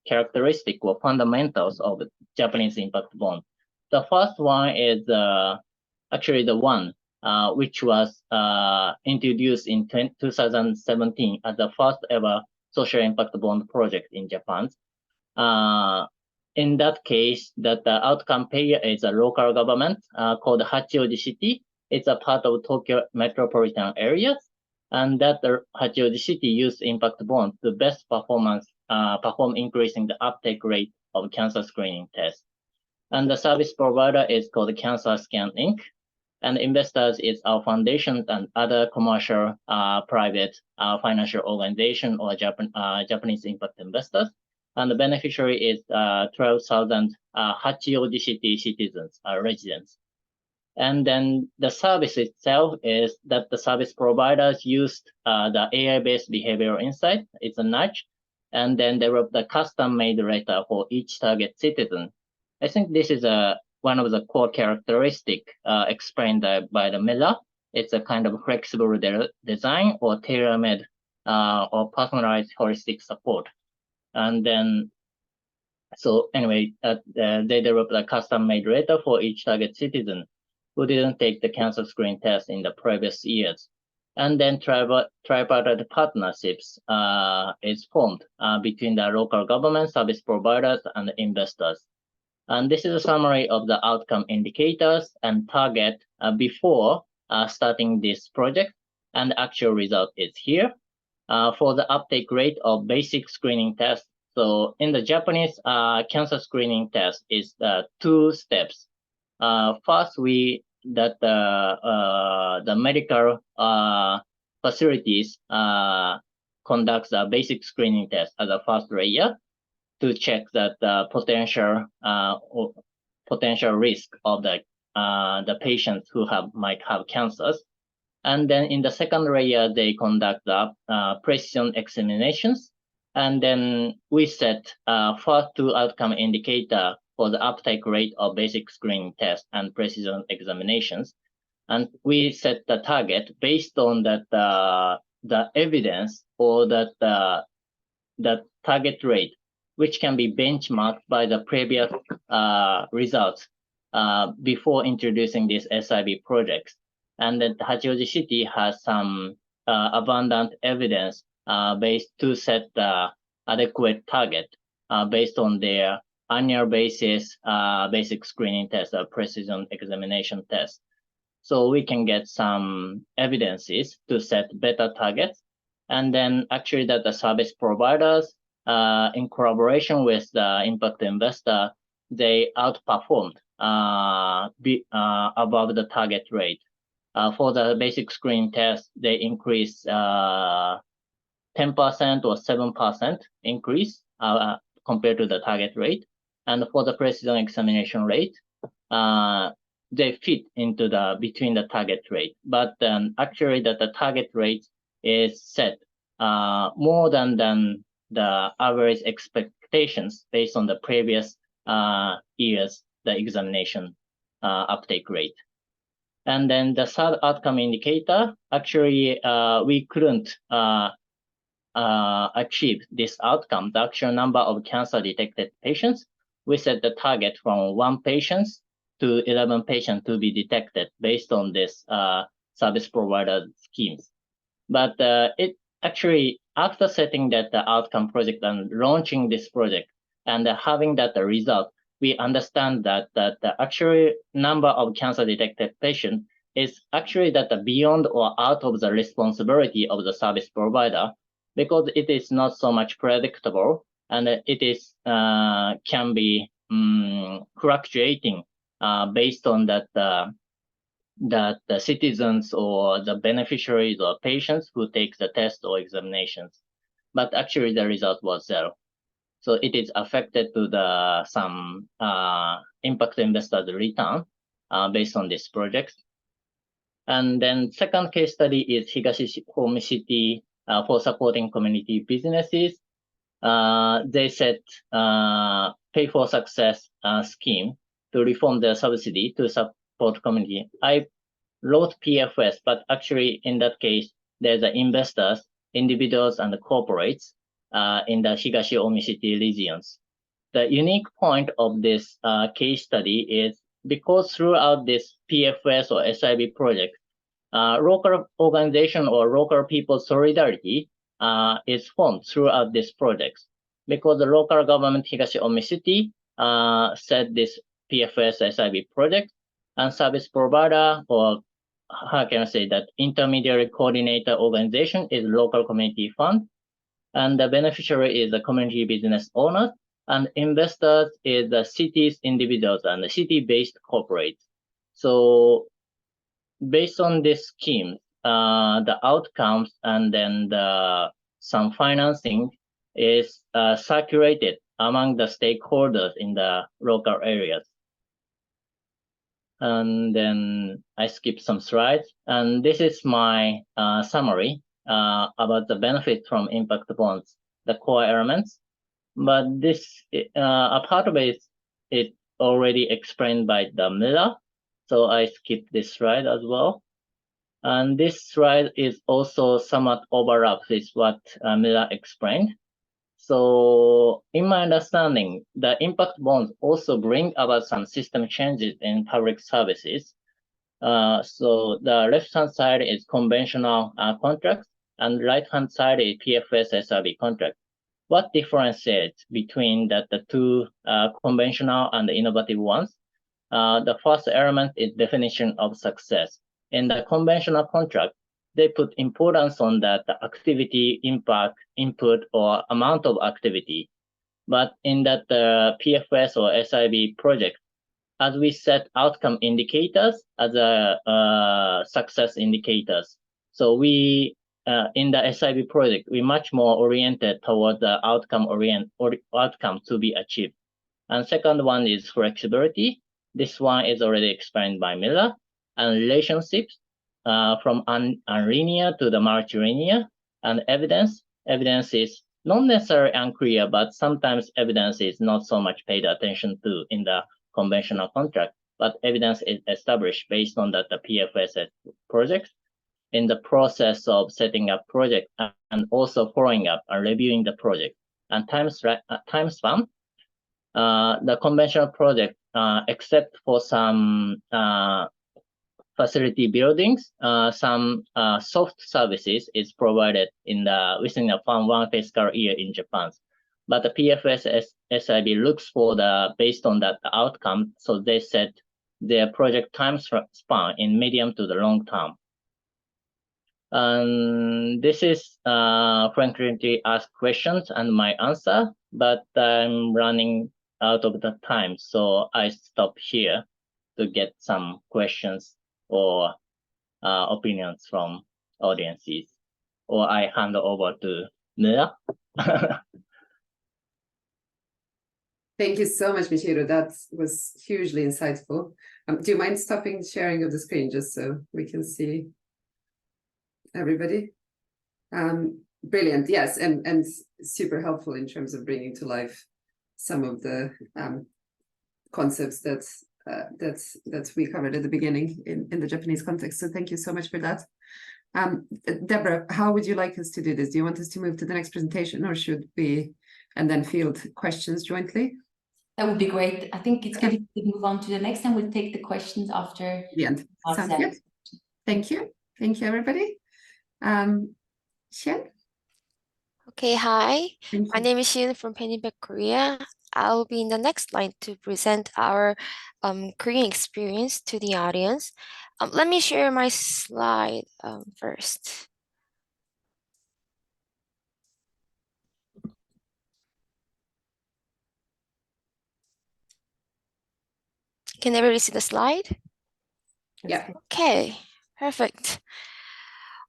characteristic or fundamentals of Japanese impact bond. The first one is actually the one which was introduced in 2017 as the first ever social impact bond project in Japan. In that case, that the outcome payer is a local government called Hachioji City. It's a part of Tokyo metropolitan areas, and that the Hachioji City used impact bond to best perform increasing the uptake rate of cancer screening tests. And the service provider is called Cancer Scan Inc. And investors is our foundations and other commercial private financial organization or Japanese impact investors. And the beneficiary is 12,000 Hachioji City citizens, residents. And then the service itself is that the service providers used the AI-based behavioral insight, it's a nudge, and then developed the custom-made letter for each target citizen. I think this is one of the core characteristics explained by the Miller. It's a kind of flexible design or tailor-made or personalized holistic support. And then, so anyway, they developed a custom-made letter for each target citizen who didn't take the cancer screening test in the previous years. And then tripartite partnerships is formed between the local government, service providers, and investors. And this is a summary of the outcome indicators and target before starting this project, and the actual result is here. For the uptake rate of basic screening test, so in the Japanese cancer screening test is 2 steps. First, the medical facilities conducts a basic screening test as a first layer to check that the potential risk of the patients who might have cancers. And then in the second layer, they conduct the precision examinations. And then we set first 2 outcome indicator for the uptake rate of basic screening test and precision examinations. And we set the target based on that the evidence or that the target rate, which can be benchmarked by the previous results before introducing these SIB projects. And that Hachioji City has some abundant evidence based to set the adequate target based on their annual basis basic screening test or precision examination test. So we can get some evidences to set better targets. And then actually that the service providers in collaboration with the impact investor, they outperformed above the target rate. For the basic screening test, they increased 10% or 7% increase compared to the target rate. And for the precision examination rate, they fit into the between the target rate. But actually that the target rate is set more than the average expectations based on the previous years, the examination uptake rate. And then the third outcome indicator, actually, we couldn't achieve this outcome, the actual number of cancer detected patients. We set the target from 1 patient to 11 patients to be detected based on this service provider schemes. But it actually, after setting that the outcome project and launching this project and having that the result, we understand that the actual number of cancer detected patients is actually that beyond or out of the responsibility of the service provider, because it is not so much predictable and it is can be fluctuating based on that the citizens or the beneficiaries or patients who take the test or examinations. But actually the result was 0. So it is affected to the some impact investors return based on this project. And then second case study is Higashi City for supporting community businesses. They set pay for success scheme to reform their subsidy to support community. I wrote PFS, but actually in that case, there's the investors, individuals, and the corporates in the Higashi City regions. The unique point of this case study is because throughout this PFS or SIB project, local organization or local people solidarity is formed throughout this project. Because the local government Higashi City set this PFS SIB project, and service provider, or how can I say that, intermediary coordinator organization is local community fund, and the beneficiary is the community business owner, and investors is the city's individuals and the city-based corporates. So based on this scheme, the outcomes and then some financing is circulated among the stakeholders in the local areas. And then I skip some slides, and this is my summary about the benefit from impact bonds, the core elements. But this, a part of it already explained by the Miller, so I skip this slide as well. And this slide is also somewhat overlapped with what Miller explained. So in my understanding, the impact bonds also bring about some system changes in public services. So the left-hand side is conventional contracts, and right-hand side is PFS SRB contract. What differentiates between the two conventional and the innovative ones? The first element is definition of success. In the conventional contract, they put importance on that the activity, impact, input, or amount of activity. But in that PFS or SIB project, as we set outcome indicators as a success indicators. So we, in the SIB project, we much more oriented towards the outcome to be achieved. And second one is flexibility. This one is already explained by Miller. And relationships from unlinear to the multilinear, and evidence. Evidence is not necessarily unclear, but sometimes evidence is not so much paid attention to in the conventional contract, but evidence is established based on the PFS project in the process of setting up project and also following up and reviewing the project. And time span, the conventional project, except for some facility buildings, some soft services is provided in within one fiscal year in Japan. But the PFS SIB looks for based on that outcome, so they set their project time span in medium to the long term. And this is frequently asked questions and my answer, but I'm running out of the time, so I stop here to get some questions or opinions from audiences, or I hand over to Mia. Thank you so much, Michiru. That was hugely insightful. Do you mind stopping sharing of the screen just so we can see everybody? Brilliant, yes, and super helpful in terms of bringing to life some of the concepts that we covered at the beginning in the Japanese context. So thank you so much for that. Deborah, how would you like us to do this? Do you want us to move to the next presentation, or should we and then field questions jointly? That would be great. I think it's good if we move on to the next, and we'll take the questions after The end. Sounds good. Thank you. Thank you, everybody. Shen? Okay, hi. Thank My you. name is Shin from Pennyback, Korea. I'll be in the next line to present our Korean experience to the audience. Let me share my slide first. Can everybody see the slide? Yeah. Okay, perfect.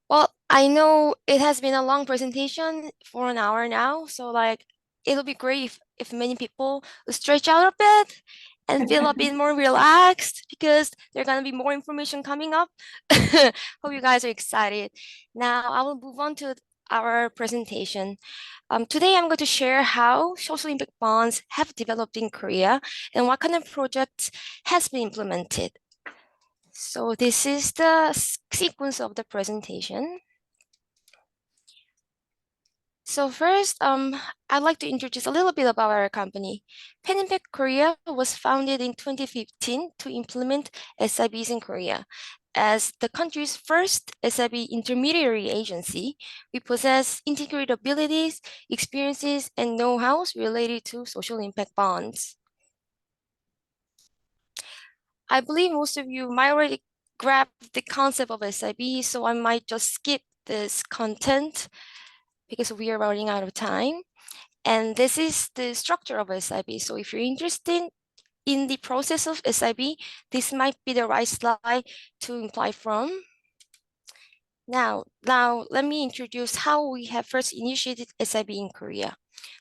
Well, I know it has been a long presentation for an hour now, so like it'll be great if many people stretch out a bit and feel a bit more relaxed because there's gonna be more information coming up. Hope you guys are excited. Now I will move on to our presentation. Today I'm going to share how social impact bonds have developed in Korea and what kind of projects has been implemented. So this is the sequence of the presentation. So first, I'd like to introduce a little bit about our company. Pen Impact Korea was founded in 2015 to implement SIBs in Korea. As the country's first SIB intermediary agency, we possess integrated abilities, experiences, and know-hows related to social impact bonds. I believe most of you might already grab the concept of SIB, so I might just skip this content because we are running out of time. And this is the structure of SIB. So if you're interested in the process of SIB, this might be the right slide to imply from. Now let me introduce how we have first initiated SIB in Korea.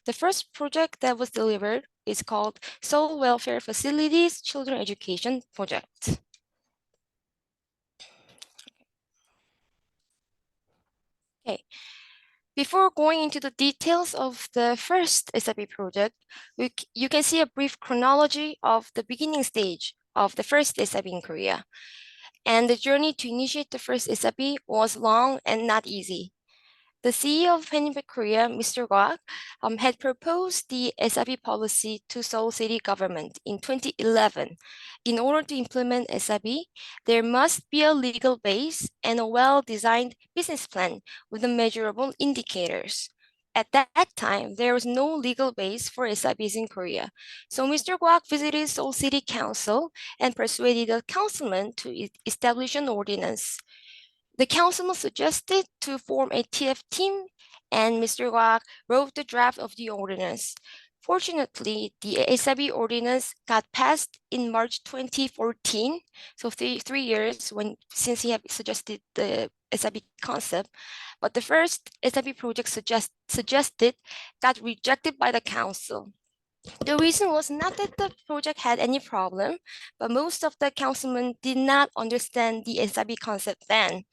The first project that was delivered is called Soul Welfare Facilities Children Education Project. Okay. Before going into the details of the first SIB project, you can see a brief chronology of the beginning stage of the first SIB in Korea. And the journey to initiate the first SIB was long and not easy. The CEO of Pen Impact Korea, Mr. Kwak, had proposed the SIB policy to Seoul City government in 2011. In order to implement SIB, there must be a legal base and a well-designed business plan with measurable indicators. At that time, there was no legal base for SIBs in Korea. So Mr. Kwak visited Seoul City Council and persuaded the councilman to establish an ordinance. The councilman suggested to form a TF team, and Mr. Kwak wrote the draft of the ordinance. Fortunately, the SIB ordinance got passed in March 2014, so three years since he had suggested the SIB concept. But the first SIB project suggested got rejected by the council. The reason was not that the project had any problem, but most of the councilmen did not understand the SIB concept then.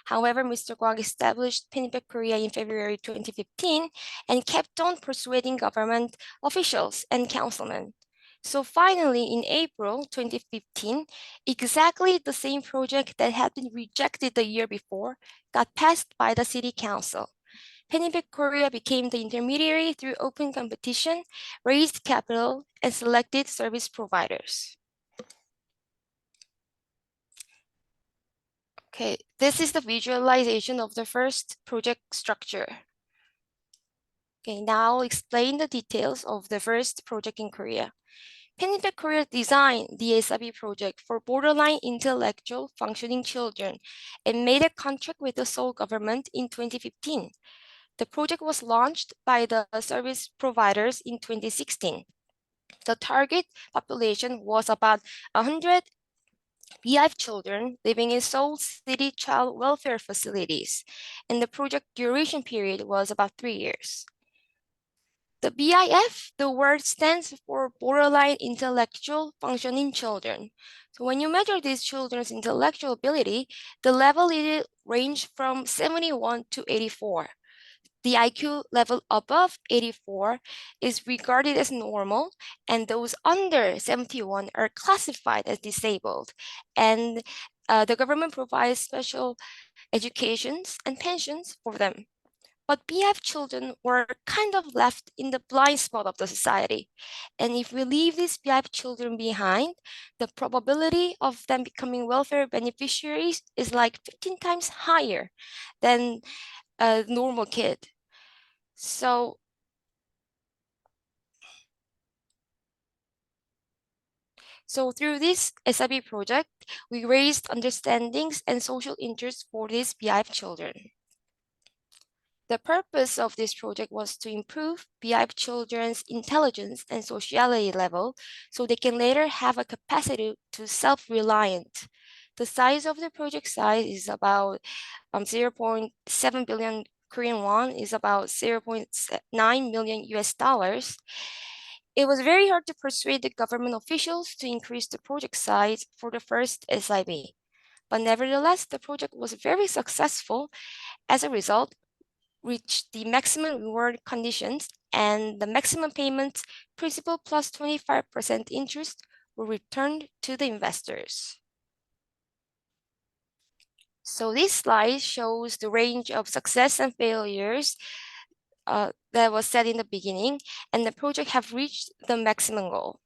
However, Mr. Kwak established Pen Impact Korea in February 2015 and kept on persuading government officials and councilmen. So finally, in April 2015, exactly the same project that had been rejected the year before got passed by the city council. Pen Impact Korea became the intermediary through open competition, raised capital, and selected service providers. Okay, this is the visualization of the first project structure. Okay, now I'll explain the details of the first project in Korea. Pen Impact Korea designed the SIB project for borderline intellectual functioning children and made a contract with the Seoul government in 2015. The project was launched by the service providers in 2016. The target population was about 100 BIF children living in Seoul City child welfare facilities, and the project duration period was about 3 years. The BIF, the word stands for borderline intellectual functioning children. So when you measure these children's intellectual ability, the level range from 71 to 84. The IQ level above 84 is regarded as normal, and those under 71 are classified as disabled. And the government provides special educations and pensions for them. But BF children were kind of left in the blind spot of the society. And if we leave these BF children behind, the probability of them becoming welfare beneficiaries is like 15 times higher than a normal kid. So through this SIB project, we raised understandings and social interests for these BIF children. The purpose of this project was to improve BIF children's intelligence and sociality level so they can later have a capacity to self-reliant. The size of the project size is about 0.7 billion Korean won, is about 0.9 million US dollars. It was very hard to persuade the government officials to increase the project size for the first SIB. But nevertheless, the project was very successful. As a result, reached the maximum reward conditions, and the maximum payments, principal plus 25% interest, were returned to the investors. So this slide shows the range of success and failures that was set in the beginning, and the project have reached the maximum goal.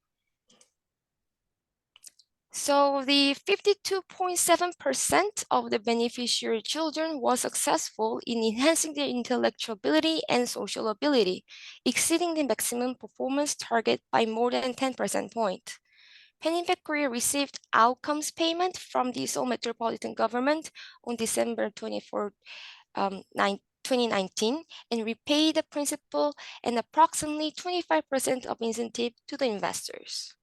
So the 52.7% of the beneficiary children was successful in enhancing their intellectual ability and social ability, exceeding the maximum performance target by more than 10% point. Penimpec Korea received outcomes payment from the Seoul Metropolitan Government on December 24, 2019, and repaid the principal and approximately 25% of incentive to the investors.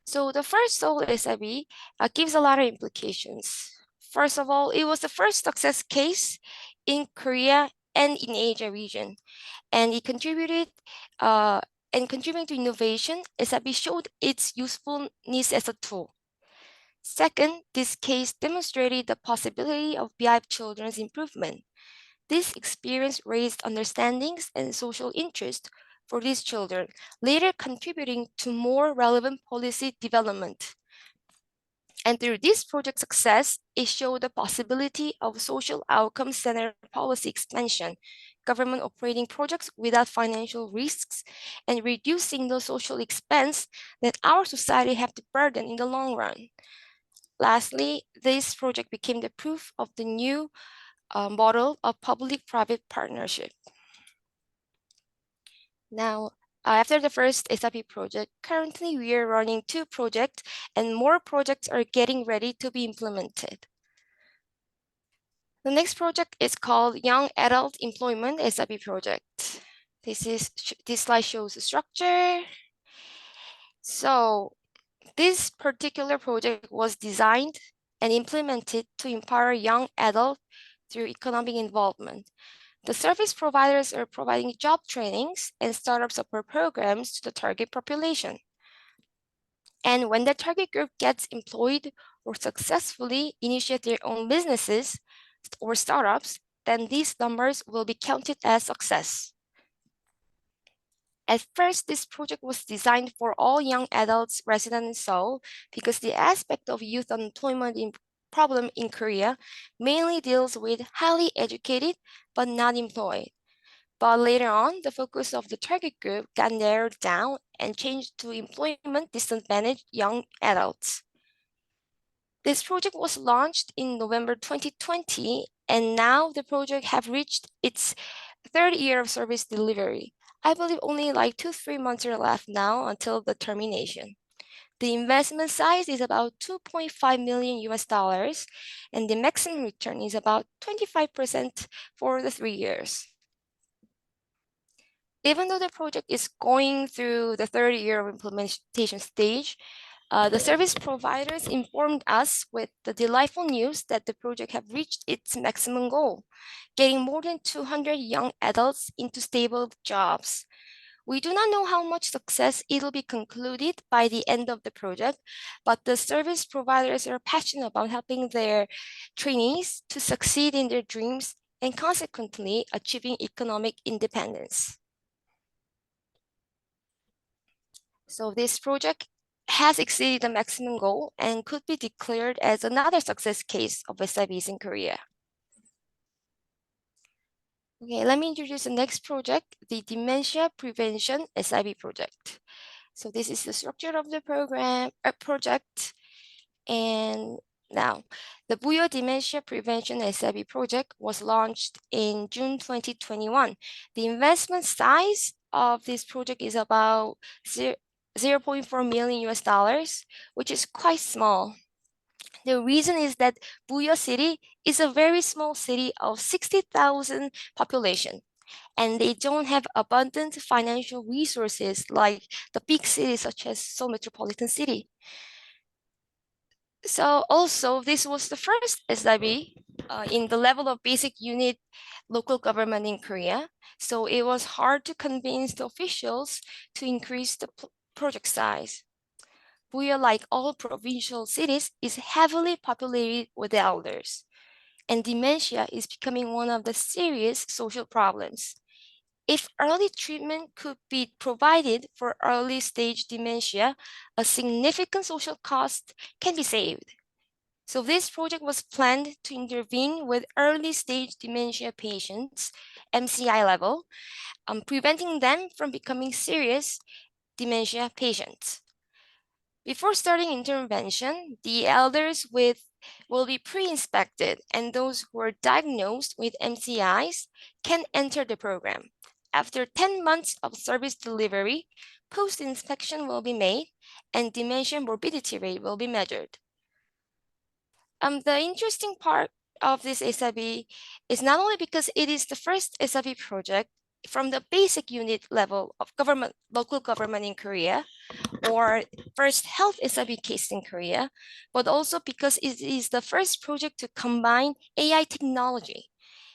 So the first Seoul SIB gives a lot of implications. First of all, it was the first success case in Korea and in Asia region, and it contributed and contributing to innovation. SIB showed its usefulness as a tool. Second, this case demonstrated the possibility of BIF children's improvement. This experience raised understandings and social interest for these children, later contributing to more relevant policy development. And through this project success, it showed the possibility of social outcome-centered policy expansion, government operating projects without financial risks, and reducing the social expense that our society have to burden in the long run. Lastly, this project became the proof of the new model of public-private partnership. Now, after the first SIB project, currently we are running 2 projects and more projects are getting ready to be implemented. The next project is called Young Adult Employment SIB project. This slide shows the structure. So this particular project was designed and implemented to empower young adults through economic involvement. The service providers are providing job trainings and startup support programs to the target population. And when the target group gets employed or successfully initiate their own businesses or startups, then these numbers will be counted as success. At first, this project was designed for all young adults resident in Seoul because the aspect of youth unemployment problem in Korea mainly deals with highly educated but not employed. But later on, the focus of the target group got narrowed down and changed to employment disadvantaged young adults. This project was launched in November 2020, and now the project have reached its 3rd year of service delivery. I believe only like 2-3 months are left now until the termination. The investment size is about 2.5 million US dollars, and the maximum return is about 25% for the 3 years. Even though the project is going through the 3rd year of implementation stage, The service providers informed us with the delightful news that the project have reached its maximum goal, getting more than 200 young adults into stable jobs. We do not know how much success it will be concluded by the end of the project, but the service providers are passionate about helping their trainees to succeed in their dreams and consequently achieving economic independence. So this project has exceeded the maximum goal and could be declared as another success case of SIBs in Korea. Okay, let me introduce the next project, the Dementia Prevention SIB project. So this is the structure of the project. And now, the Buyo Dementia Prevention SIB project was launched in June 2021. The investment size of this project is about 0.4 million US dollars, which is quite small. The reason is that Buyo City is a very small city of 60,000 population, and they don't have abundant financial resources like the big cities such as Seoul Metropolitan City. So also, this was the first SIB in the level of basic unit local government in Korea. So it was hard to convince the officials to increase the project size. Buyo, like all provincial cities, is heavily populated with elders, and dementia is becoming one of the serious social problems. If early treatment could be provided for early stage dementia, a significant social cost can be saved. So this project was planned to intervene with early stage dementia patients, MCI level, preventing them from becoming serious dementia patients. Before starting intervention, the elders will be pre-inspected, and those who are diagnosed with MCIs can enter the program. After 10 months of service delivery, post-inspection will be made and dementia morbidity rate will be measured. The interesting part of this SIB is not only because it is the first SIB project from the basic unit level of government, local government in Korea, or first health SIB case in Korea, but also because it is the first project to combine AI technology.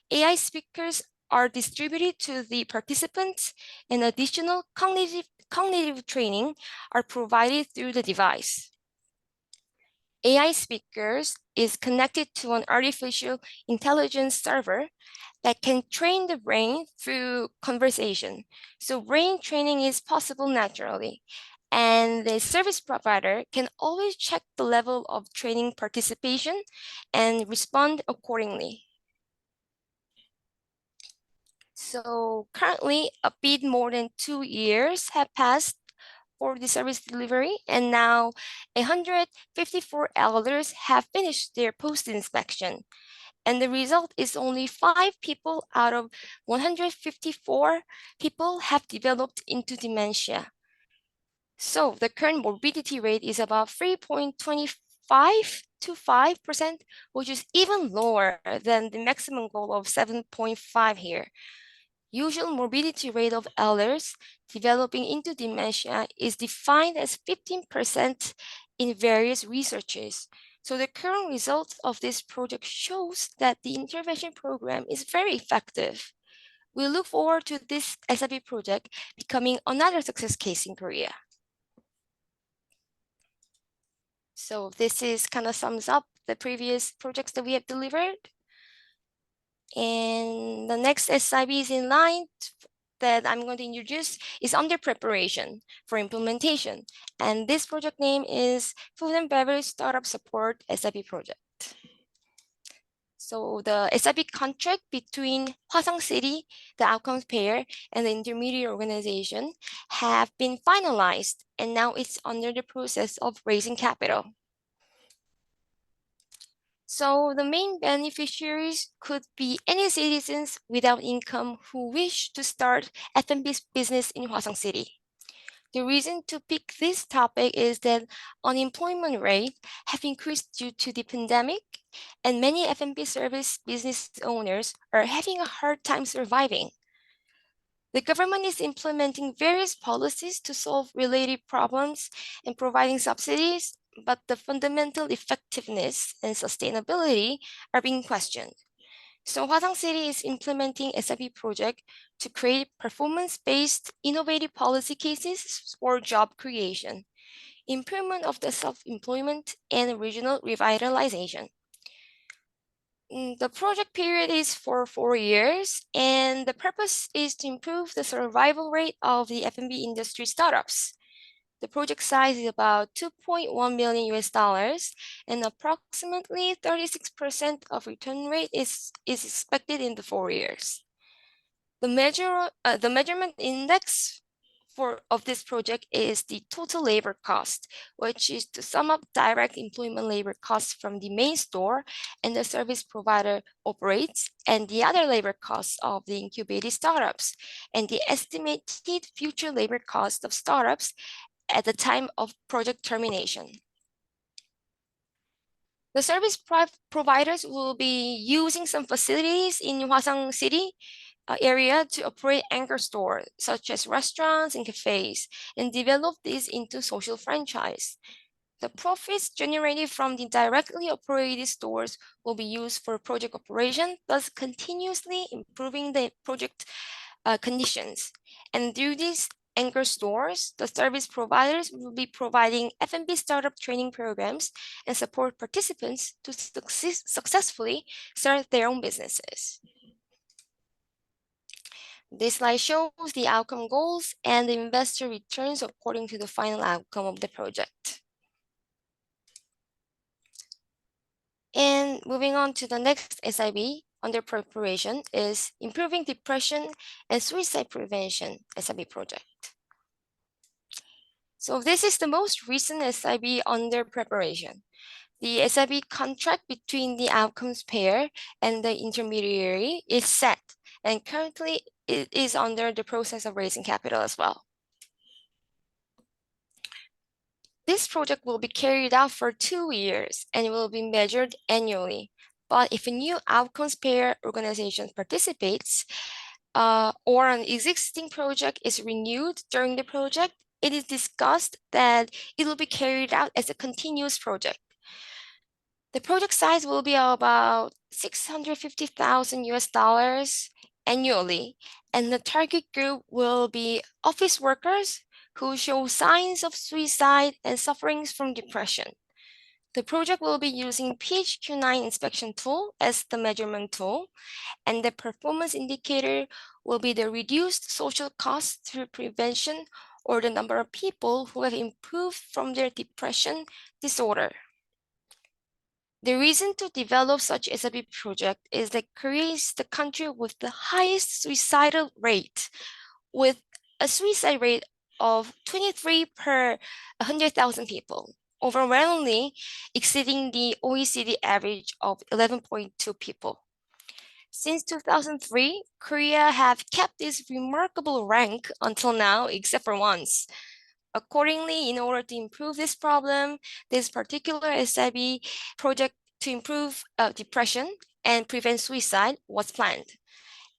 AI speakers are distributed to the participants, and additional cognitive training are provided through the device. AI speakers is connected to an artificial intelligence server that can train the brain through conversation. So brain training is possible naturally, and the service provider can always check the level of training participation and respond accordingly. So currently, a bit more than 2 years have passed for the service delivery, and now 154 elders have finished their post-inspection. And the result is only 5 people out of 154 people have developed into dementia. So the current morbidity rate is about 3.25 to 5%, which is even lower than the maximum goal of 7.5 here. Usual morbidity rate of elders developing into dementia is defined as 15% in various researches. So the current results of this project shows that the intervention program is very effective. We look forward to this SIB project becoming another success case in Korea. So this is kind of sums up the previous projects that we have delivered. And the next SIBs in line that I'm going to introduce is under preparation for implementation. And this project name is Food and Beverage Startup Support SIB project. So the SIB contract between Hwasong City, the outcomes payer, and the intermediate organization have been finalized, and now it's under the process of raising capital. So the main beneficiaries could be any citizens without income who wish to start F&B business in Hwasong City. The reason to pick this topic is that unemployment rate have increased due to the pandemic, and many F&B service business owners are having a hard time surviving. The government is implementing various policies to solve related problems and providing subsidies, but the fundamental effectiveness and sustainability are being questioned. So Hwasong City is implementing SIB project to create performance-based innovative policy cases for job creation, improvement of the self-employment, and regional revitalization. The project period is for 4 years, and the purpose is to improve the survival rate of the F&B industry startups. The project size is about $2.1 million US, and approximately 36% of return rate is expected in the 4 years. The measurement index of this project is the total labor cost, which is to sum up direct employment labor costs from the main store and the service provider operates, and the other labor costs of the incubated startups, and the estimated future labor cost of startups at the time of project termination. The service providers will be using some facilities in Hwasong City area to operate anchor stores, such as restaurants and cafes, and develop these into social franchise. The profits generated from the directly operated stores will be used for project operation, thus continuously improving the project conditions. And through these anchor stores, the service providers will be providing F&B startup training programs and support participants to successfully start their own businesses. This slide shows the outcome goals and the investor returns according to the final outcome of the project. And moving on to the next SIB under preparation is improving depression and suicide prevention SIB project. So this is the most recent SIB under preparation. The SIB contract between the outcomes payer and the intermediary is set, and currently it is under the process of raising capital as well. This project will be carried out for 2 years and it will be measured annually. But if a new outcomes payer organization participates or an existing project is renewed during the project, it is discussed that it will be carried out as a continuous project. The project size will be about $650,000 US annually, and the target group will be office workers who show signs of suicide and sufferings from depression. The project will be using PHQ-9 inspection tool as the measurement tool, and the performance indicator will be the reduced social cost through prevention or the number of people who have improved from their depression disorder. The reason to develop such SIB project is that Korea is the country with the highest suicidal rate, with a suicide rate of 23 per 100,000 people, overwhelmingly exceeding the OECD average of 11.2 people. Since 2003, Korea have kept this remarkable rank until now, except for once. Accordingly, in order to improve this problem, this particular SIB project to improve depression and prevent suicide was planned.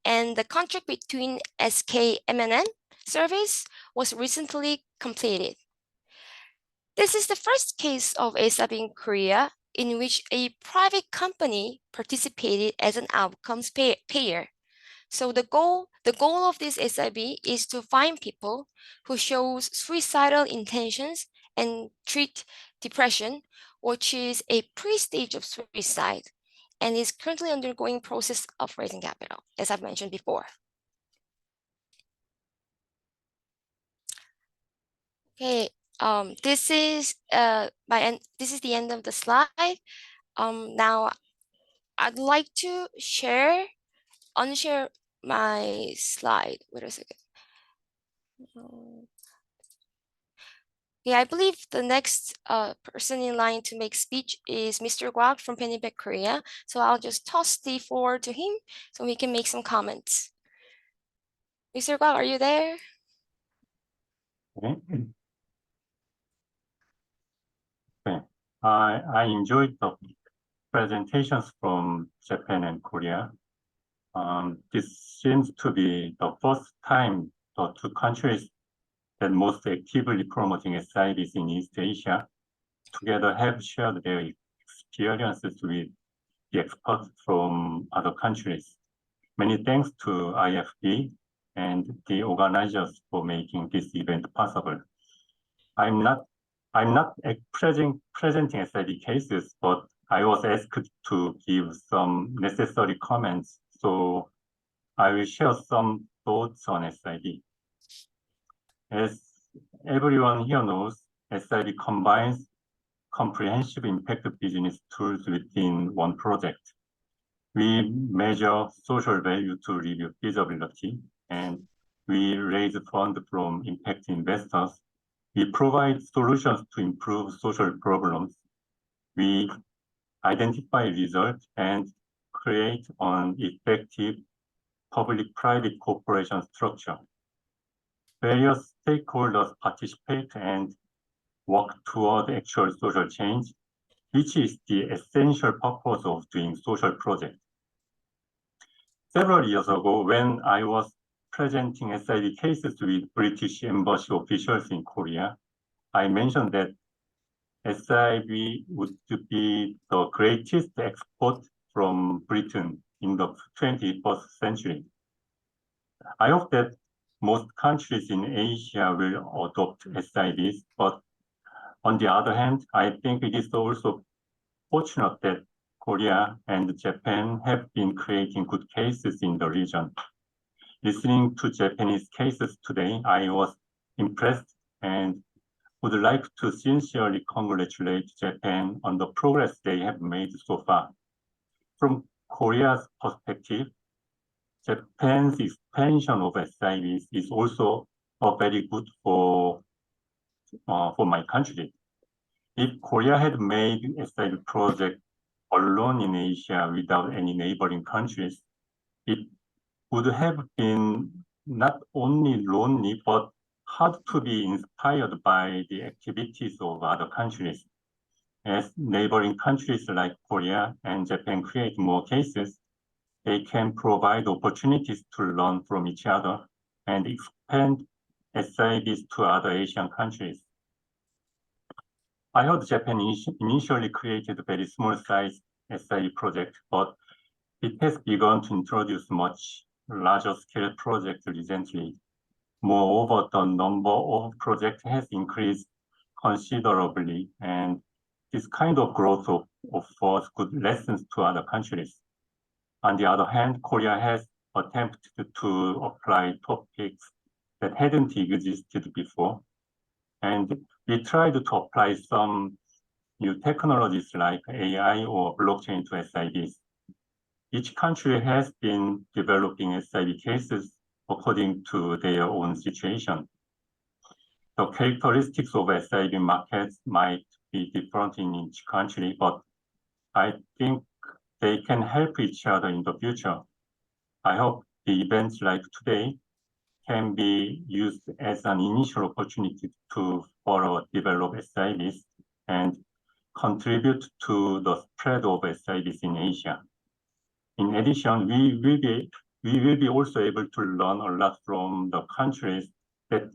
And the contract between SKMNN service was recently completed. This is the first case of SIB in Korea in which a private company participated as an outcomes payer. So the goal of this SIB is to find people who shows suicidal intentions and treat depression, which is a pre-stage of suicide, and is currently undergoing process of raising capital, as I've mentioned before. Okay, this is the end of the slide. Now I'd like to unshare my slide. Wait a second. Yeah, I believe the next person in line to make speech is Mr. Kwak from Pennyback, Korea. So I'll just toss the floor to him so we can make some comments. Mr. Kwak, are you there? Okay. I enjoyed the presentations from Japan and Korea. This seems to be the first time the two countries that most actively promoting SIBs in East Asia together have shared their experiences with the experts from other countries. Many thanks to IFB and the organizers for making this event possible. I'm not presenting SIB cases, but I was asked to give some necessary comments, so I will share some thoughts on SIB. As everyone here knows, SIB combines comprehensive impact business tools within one project. We measure social value to review feasibility, and we raise funds from impact investors. We provide solutions to improve social problems. We identify results and create an effective public-private cooperation structure. Various stakeholders participate and work toward actual social change, which is the essential purpose of doing social projects. Several years ago, when I was presenting SIB cases with British Embassy officials in Korea, I mentioned that SIB would be the greatest export from Britain in the 21st century. I hope that most countries in Asia will adopt SIBs, but on the other hand, I think it is also fortunate that Korea and Japan have been creating good cases in the region. Listening to Japanese cases today, I was impressed and would like to sincerely congratulate Japan on the progress they have made so far. From Korea's perspective, Japan's expansion of SIBs is also very good for my country. If Korea had made SIB project alone in Asia without any neighboring countries, it would have been not only lonely, but hard to be inspired by the activities of other countries. As neighboring countries like Korea and Japan create more cases, they can provide opportunities to learn from each other and expand SIBs to other Asian countries. I heard Japan initially created a very small-sized SIB project, but it has begun to introduce much larger-scale projects recently. Moreover, the number of projects has increased considerably, and this kind of growth offers good lessons to other countries. On the other hand, Korea has attempted to apply topics that hadn't existed before, and we tried to apply some new technologies like AI or blockchain to SIBs. Each country has been developing SIB cases according to their own situation. The characteristics of SIB markets might be different in each country, but I think they can help each other in the future. I hope the events like today can be used as an initial opportunity to further develop SIBs and contribute to the spread of SIBs in Asia. In addition, we will be also able to learn a lot from the countries that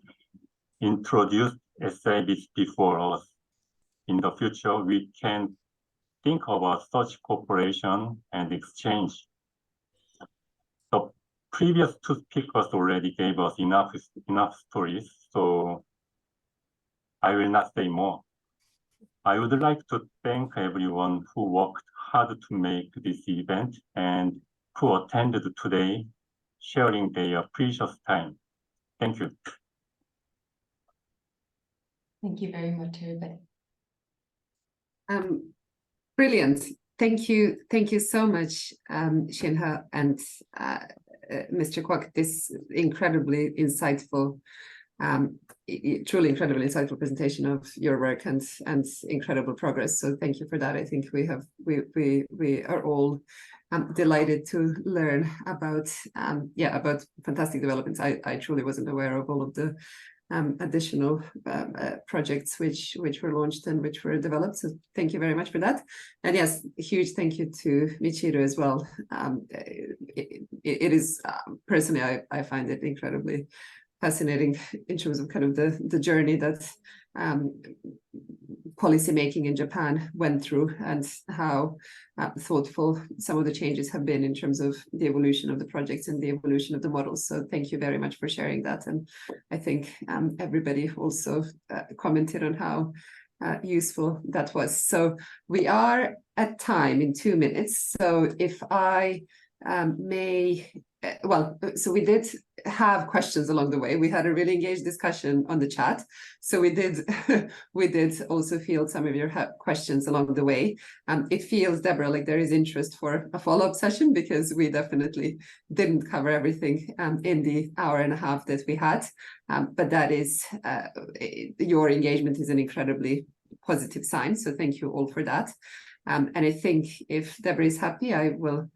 introduced SIBs before us. In the future, we can think about such cooperation and exchange. The previous two speakers already gave us enough stories, so I will not say more. I would like to thank everyone who worked hard to make this event and who attended today, sharing their precious time. Thank you. Thank you very much, everybody. Brilliant. Thank you so much, Shinha and Mr. Kwok. This incredibly insightful, truly incredibly insightful presentation of your work and incredible progress. So thank you for that. I think we are all delighted to learn about fantastic developments. I truly wasn't aware of all of the additional projects which were launched and which were developed. So thank you very much for that. And yes, a huge thank you to Michiru as well. it is personally, I find it incredibly fascinating in terms of kind of the journey that policy making in Japan went through, and how thoughtful some of the changes have been in terms of the evolution of the projects and the evolution of the models. So thank you very much for sharing that. And I think everybody also commented on how useful that was. So we are at time in 2 minutes. So if I may, so we did have questions along the way. We had a really engaged discussion on the chat. So we did also field some of your questions along the way. It feels, Deborah, like there is interest for a follow-up session, because we definitely didn't cover everything in the hour and a half that we had. But that is, your engagement is an incredibly positive sign. So thank you all for that. And I think if Deborah is happy, I will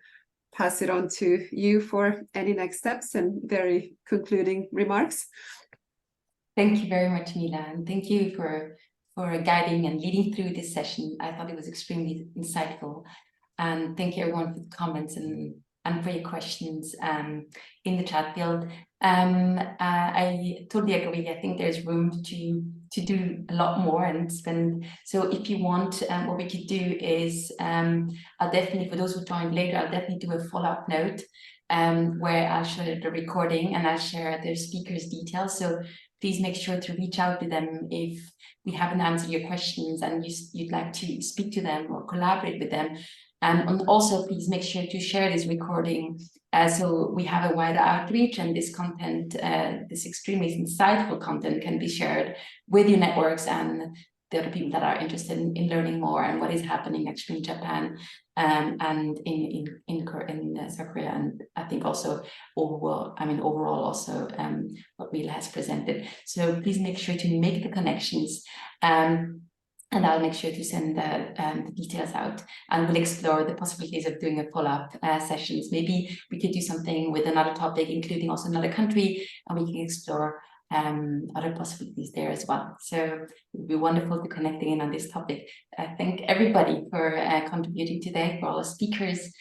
pass it on to you for any next steps and very concluding remarks. Thank you very much, Mila, and thank you for guiding and leading through this session. I thought it was extremely insightful, and thank you everyone for the comments and for your questions in the chat field. I totally agree. I think there's room to do a lot more and spend. So if you want, what we could do is, I'll definitely, for those who joined later, I'll definitely do a follow-up note where I'll share the recording and I'll share their speakers' details. So please make sure to reach out to them if we haven't answered your questions and you'd like to speak to them or collaborate with them. And also, please make sure to share this recording so we have a wider outreach, and this content, this extremely insightful content, can be shared with your networks and the other people that are interested in learning more and what is happening actually in Japan and in South Korea, and I think also overall also what Mila has presented. So please make sure to make the connections. And I'll make sure to send the details out, and we'll explore the possibilities of doing a follow-up sessions. Maybe we could do something with another topic, including also another country, and we can explore other possibilities there as well. So it would be wonderful to connecting in on this topic. I thank everybody for contributing today, for all the speakers,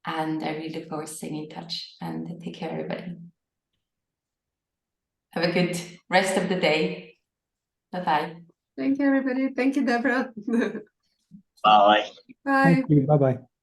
and I really look forward to staying in touch. And take care, everybody. Have a good rest of the day. Bye-bye. Thank you, everybody. Thank you, Deborah. Bye. Bye. Thank you. Bye-bye.